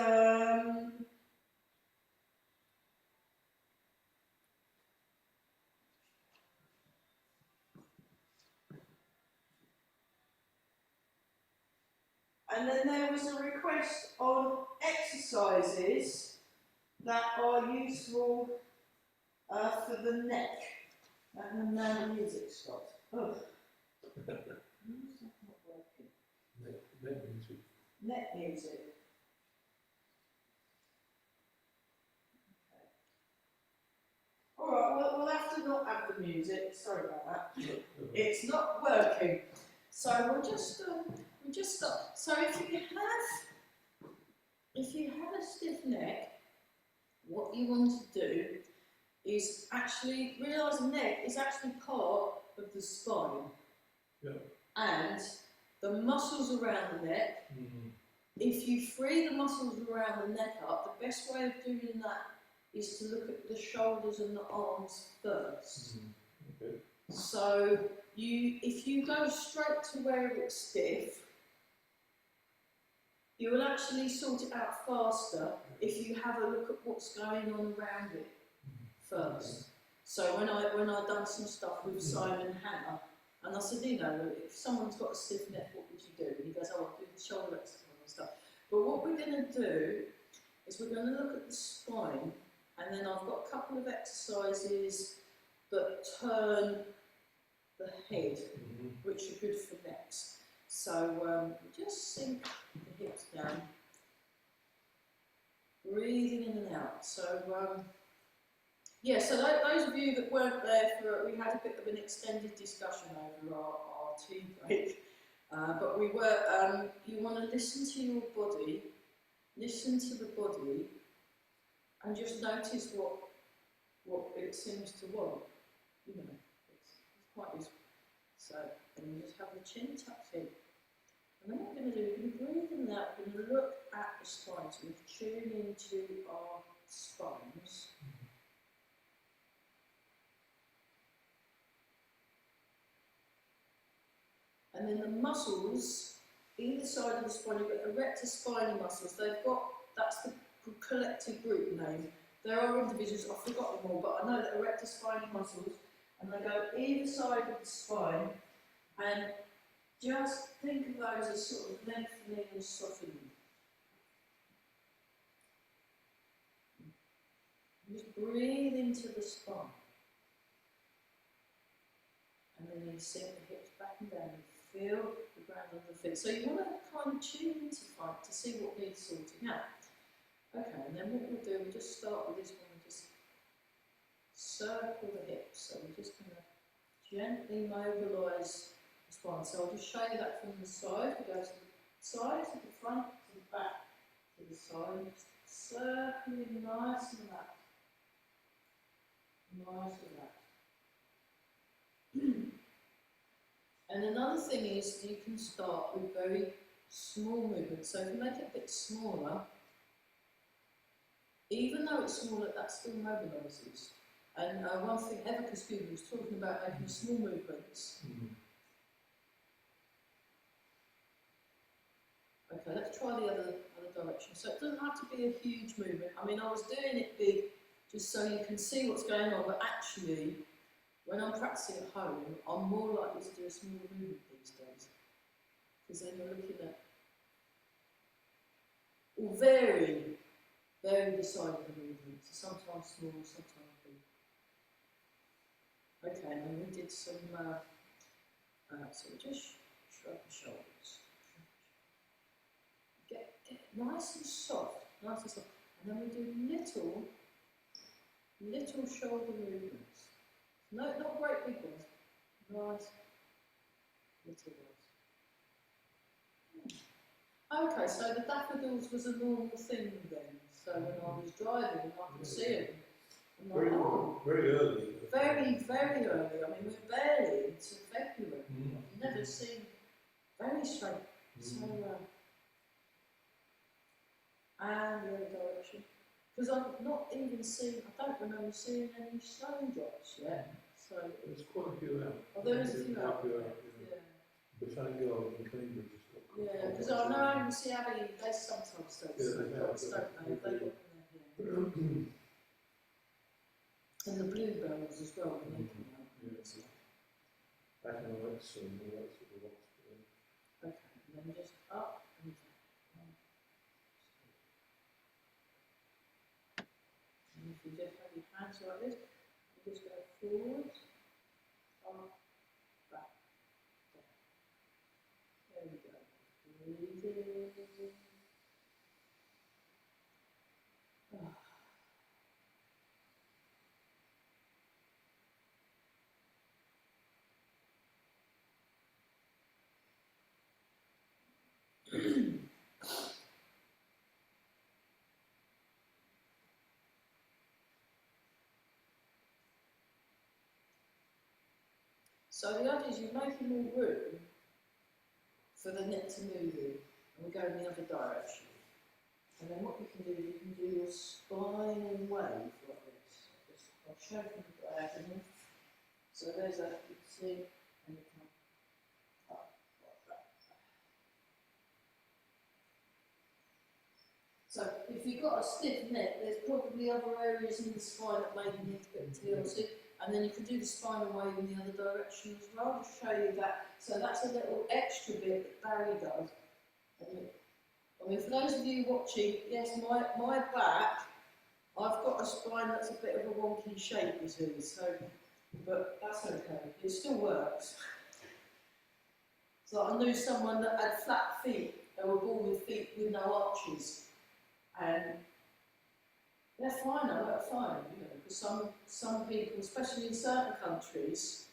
then there was a request on exercises that are useful for the neck. And now the music stopped. Oh. Why is that not working? Neck music. Okay. Alright, we'll have to not have the music. Sorry about that. It's not working. So we'll just stop. So if you have a stiff neck, what you want to do is actually realise the neck is actually part of the spine. Yeah. And the muscles around the neck, if you free the muscles around the neck up, the best way of doing that is to look at the shoulders and the arms first. Okay. So if you go straight to where it's stiff, you will actually sort it out faster if you have a look at what's going on around it first. So when I've done some stuff with Simon Hanna, and I said, if someone's got a stiff neck, what would you do? And he goes, I'll do the shoulder exercise and stuff. But what we're going to do is we're going to look at the spine, and then I've got a couple of exercises that turn the head, which are good for necks. So just sink the hips down, breathing in and out. So so those of you that weren't there we had a bit of an extended discussion over our tea break. But we were, you want to listen to your body, listen to the body, and just notice what it seems to want. It's quite useful. So, and you just have the chin tucked in. And then what we're going to do, we're going to breathe in and out, we're going to look at the spine, so we tune into our spines. And then the muscles, either side of the spine, you've got erector spinae muscles. That's the collective group name. There are individuals, I've forgotten them all, but I know that erector spinae muscles, and they go either side of the spine, and just think of those as sort of lengthening and softening. Just breathe into the spine. And then you sink the hips back and down and feel the ground under the feet. So you want to kind of tune into fight to see what needs sorting out. Okay, and then what we'll do, we'll just start with this one and just circle the hips. So we're just going to gently mobilise the spine. So I'll just show you that from the side. We go to the side, to the front, to the back, to the side. Circling nice and relaxed. Nice and relaxed. And another thing is you can start with very small movements. So if you make it a bit smaller, even though it's smaller, that still mobilises. And one thing Eva Koskubel was talking about making small movements. Okay, let's try the other direction. So it doesn't have to be a huge movement. I mean, I was doing it big just so you can see what's going on, but actually, when I'm practicing at home, I'm more likely to do a small movement these days. Because then you're looking at very decided movements. Sometimes small, sometimes big. Okay, and then we did some, so we just shrug the shoulders. Get nice and soft, and then we do little shoulder movements. No, not great big ones. Nice little ones. Okay, so the daffodils was a normal thing then. So when I was driving, I could see them. Very, very early. Very early. I mean, we're barely into February. I've never seen very straight. So, and the other direction. Because I've not even seen, I don't remember seeing any snowdrops yet. So There's quite a few out. Oh, there is a few out. Yeah. Botanical and Cambridge has got. Yeah, because I know in Seattle they sometimes do snowdrops, don't they? They got them here. And the bluebells as well, when they come out. Back in the lights and all that sort of rocks. Okay, and then just up and down. And if you just have your hands like this, you just go forward, up, back, down. There we go. Breathe in. So the idea is you're making more room for the neck to move in, and we go in the other direction. And then what you can do is you can do your spine wave like this. I'll show you from the diagonal. So there's that, you can see, and you come up like that. So if you've got a stiff neck, there's probably other areas in the spine that maybe need a bit of TLC. And then you can do the spinal wave in the other direction as well. I'll show you that. So that's a little extra bit that Barry does. I mean, for those of you watching, yes, my back, I've got a spine that's a bit of a wonky shape, you see. So, but that's okay. It still works. So I knew someone that had flat feet. They were born with feet with no arches, and they're fine, they work fine, you know, because some people, especially in certain countries,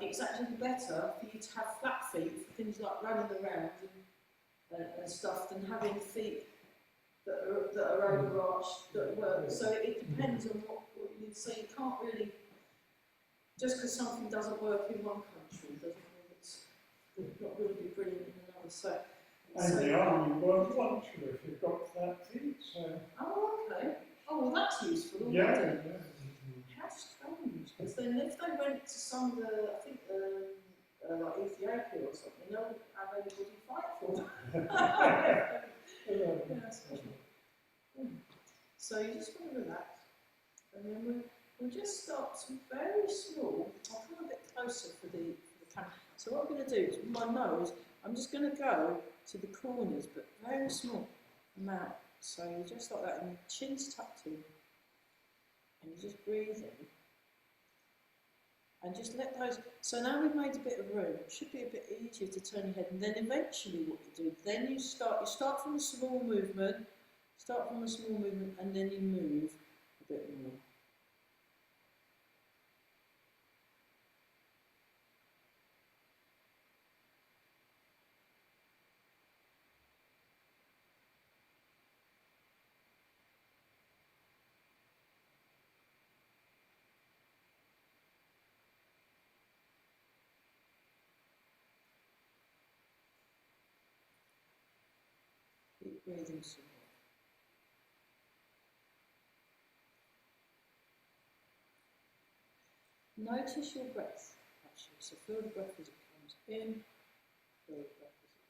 it's actually better for you to have flat feet for things like running around and stuff than having feet that are overarched that work. So it depends on what you say. You can't really, just because something doesn't work in one country doesn't mean it's not going to be brilliant in another. So. And the army won't want you if you've got flat feet, so. Oh, okay. Oh, well, that's useful. Yeah, Already. yeah. How strange. Because then if they went to some of the, I think, like Ethiopia or something, no one would have anybody to fight for them. Yeah, that's special. So you just want to relax. And then we'll just start some very small. I'll come a bit closer for the camera. So what I'm going to do is with my nose, I'm just going to go to the corners, but very small amount. So just like that, and your chin's tucked in, and you just breathe in, and just let those. So now we've made a bit of room. It should be a bit easier to turn your head, and then eventually, what you do, then you start. You start from a small movement, and then you move a bit more. Keep breathing some more. Notice your breath, actually. So feel the breath as it comes in, feel the breath as it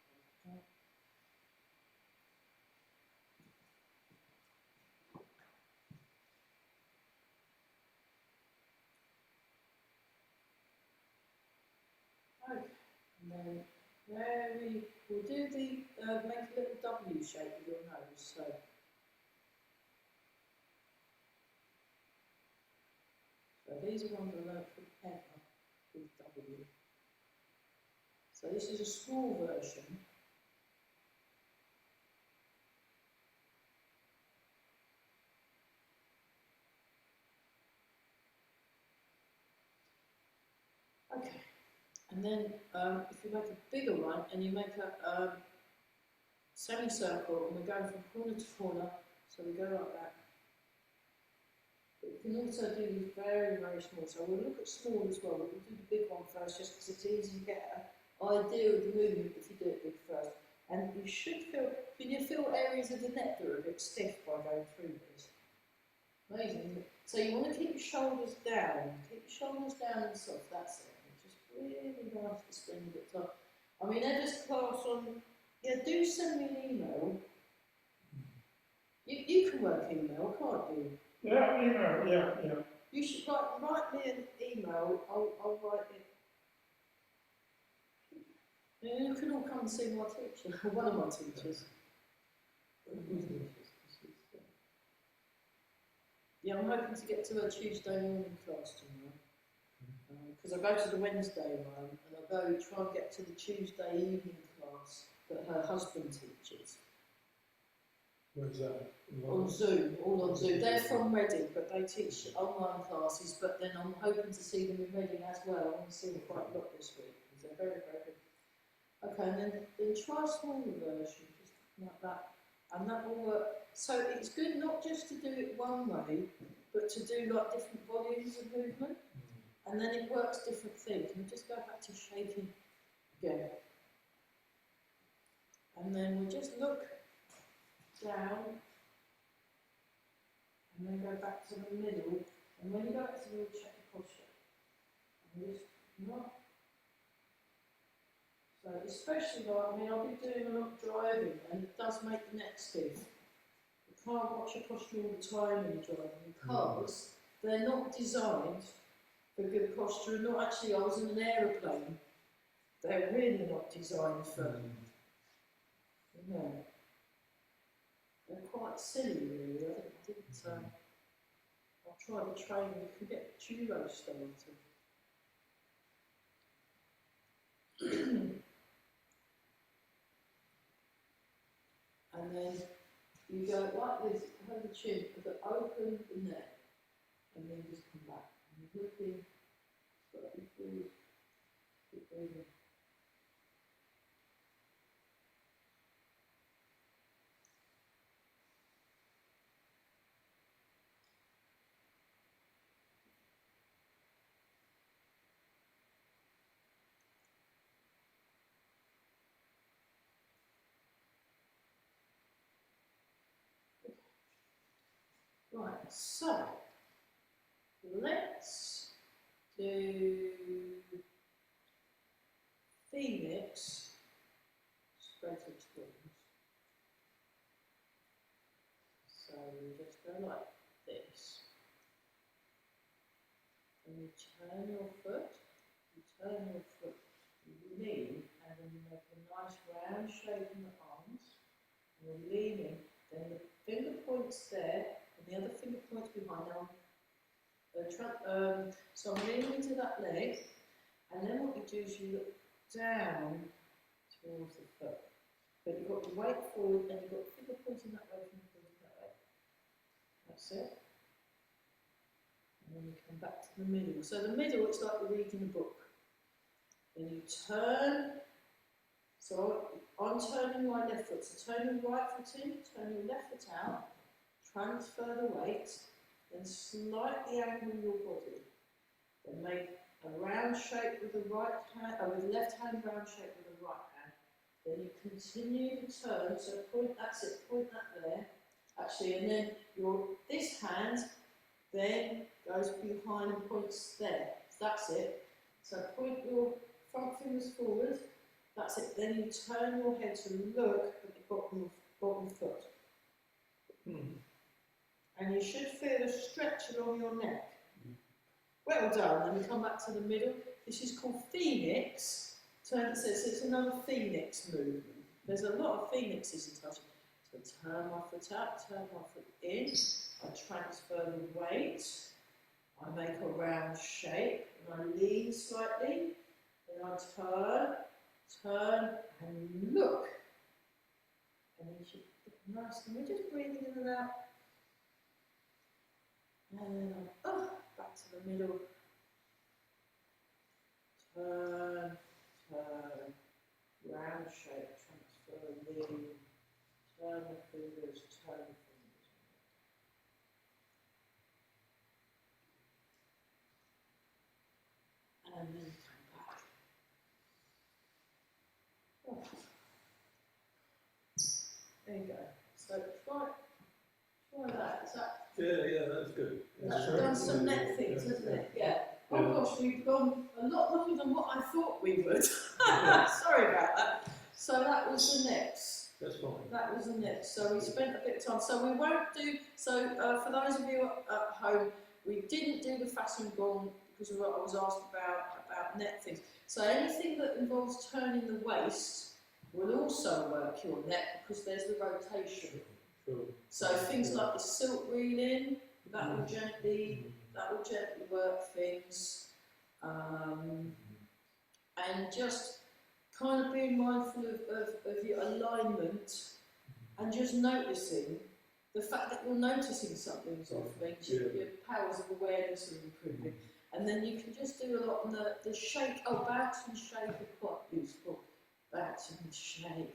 comes out. Okay, and then we'll do the, make a little W shape with your nose. So these are ones I learned from Emma with W. So this is a small version. Okay, and then if you make a bigger one and you make a semicircle, and we're going from corner to corner, so we go like that. But you can also do these very, very small. So we'll look at small as well, but we'll do the big one first just because it's easy to get an idea of the movement if you do it big first. And you should feel, can you feel areas of the neck that are a bit stiff by going through this? Amazing, isn't it? So you want to keep your shoulders down. Keep your shoulders down and soft, that's it. And just really nice to spring a bit top. I mean, Eva's class on, yeah, do send me an email. You can work email, can't you? Yeah, yeah. You should write me an email, I'll write it. And you can all come and see my teacher, one of my teachers. Yeah, I'm hoping to get to her Tuesday morning class tomorrow. Because I go to the Wednesday one, and I go try and get to the Tuesday evening class that her husband teaches. Where's that? On Zoom, all on Zoom. They're from Reading, but they teach online classes, but then I'm hoping to see them in Reading as well. I want to see them quite a lot this week, because they're very, very good. Okay, and then try a smaller version, just like that, and that will work. So it's good not just to do it one way, but to do like different volumes of movement, and then it works different things. And just go back to shaking again. And then we'll just look down, and then go back to the middle, and when you go back to the middle, check your posture. And just not. So especially like, I mean, I'll be doing a lot of driving, and it does make the neck stiff. You can't watch your posture all the time when you're driving, because they're not designed for good posture, and not actually, I was in an aeroplane, they're really not designed for, you know. They're quite silly, really. I didn't. I'll try the training. You can get judo started. And then you go like this, hold the chin, but open the neck, and then just come back. And you're looking slightly forward, keep breathing. Right, so let's do Phoenix spread wings. So we just go like this. then you turn your foot, you lean, and then you make a nice round shape in the arms, and you're leaning, then the finger points there, and the other finger points behind. Now, so I'm leaning into that leg, and then what you do is you look down towards the foot. But you've got the weight forward, and you've got the finger pointing that way, finger pointing that way. That's it. And then you come back to the middle. So the middle, it's like you're reading a book. Then you turn. So I'm turning my left foot. So turn your right foot in, turn your left foot out, transfer the weight, then slightly angle your body. Then make a round shape with the right hand, with the left hand, round shape with the right hand. Then you continue to turn. So point, that's it, point that there. Actually, and then this hand then goes behind and points there. So that's it. So point your front fingers forward. That's it. Then you turn your head to look at the bottom foot. And you should feel a stretch along your neck. Well done. Then we come back to the middle. This is called Phoenix. So it's another Phoenix movement. There's a lot of Phoenixes in touch. So turn my foot out, turn my foot in. I transfer the weight. I make a round shape, and I lean slightly. Then I turn, and look. And you should look nice. And we're just breathing in and out. And then back to the middle. Turn, round shape, transfer, lean. Turn the fingers, turn the fingers. And then come back. Oh. There you go. So try that. Is that? Yeah, that's good. That's done some neck things, hasn't it? Yeah. Oh gosh, we've gone a lot longer than what I thought we would. Sorry about that. So that was the necks. That's fine. That was the next. So we spent a bit of time. So we won't do. So for those of you at home, we didn't do the Falun Gong because of what I was asked about neck things. So anything that involves turning the waist will also work your neck because there's the rotation. Sure. So things like the silk reeling, that will gently work things, and just kind of being mindful of your alignment and just noticing the fact that you're noticing something sort of things, your powers of awareness are improving. And then you can just do a lot on the shake. Oh, bounce and shake are quite useful. Bounce and shake,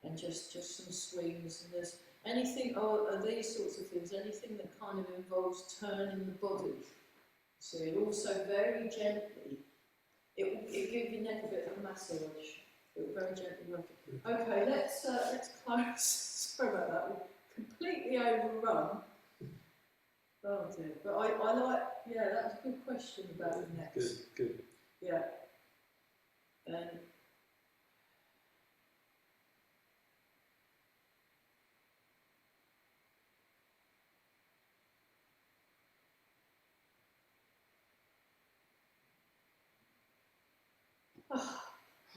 and just some swings. And there's anything, these sorts of things, anything that kind of involves turning the body. So it also very gently, it will give your neck a bit of a massage. It will very gently work it. Okay, let's close. Sorry about that. We've completely overrun. Oh dear. But I like, yeah, that was a good question about the necks. Good. Yeah.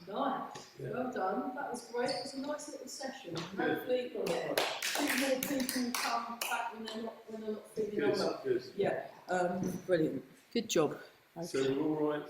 Nice. Yeah. Well done. That was great. It was a nice little session. Hopefully, a few more people come back when they're not feeling unwell. Good. Yeah. Brilliant. Good job. So we're all right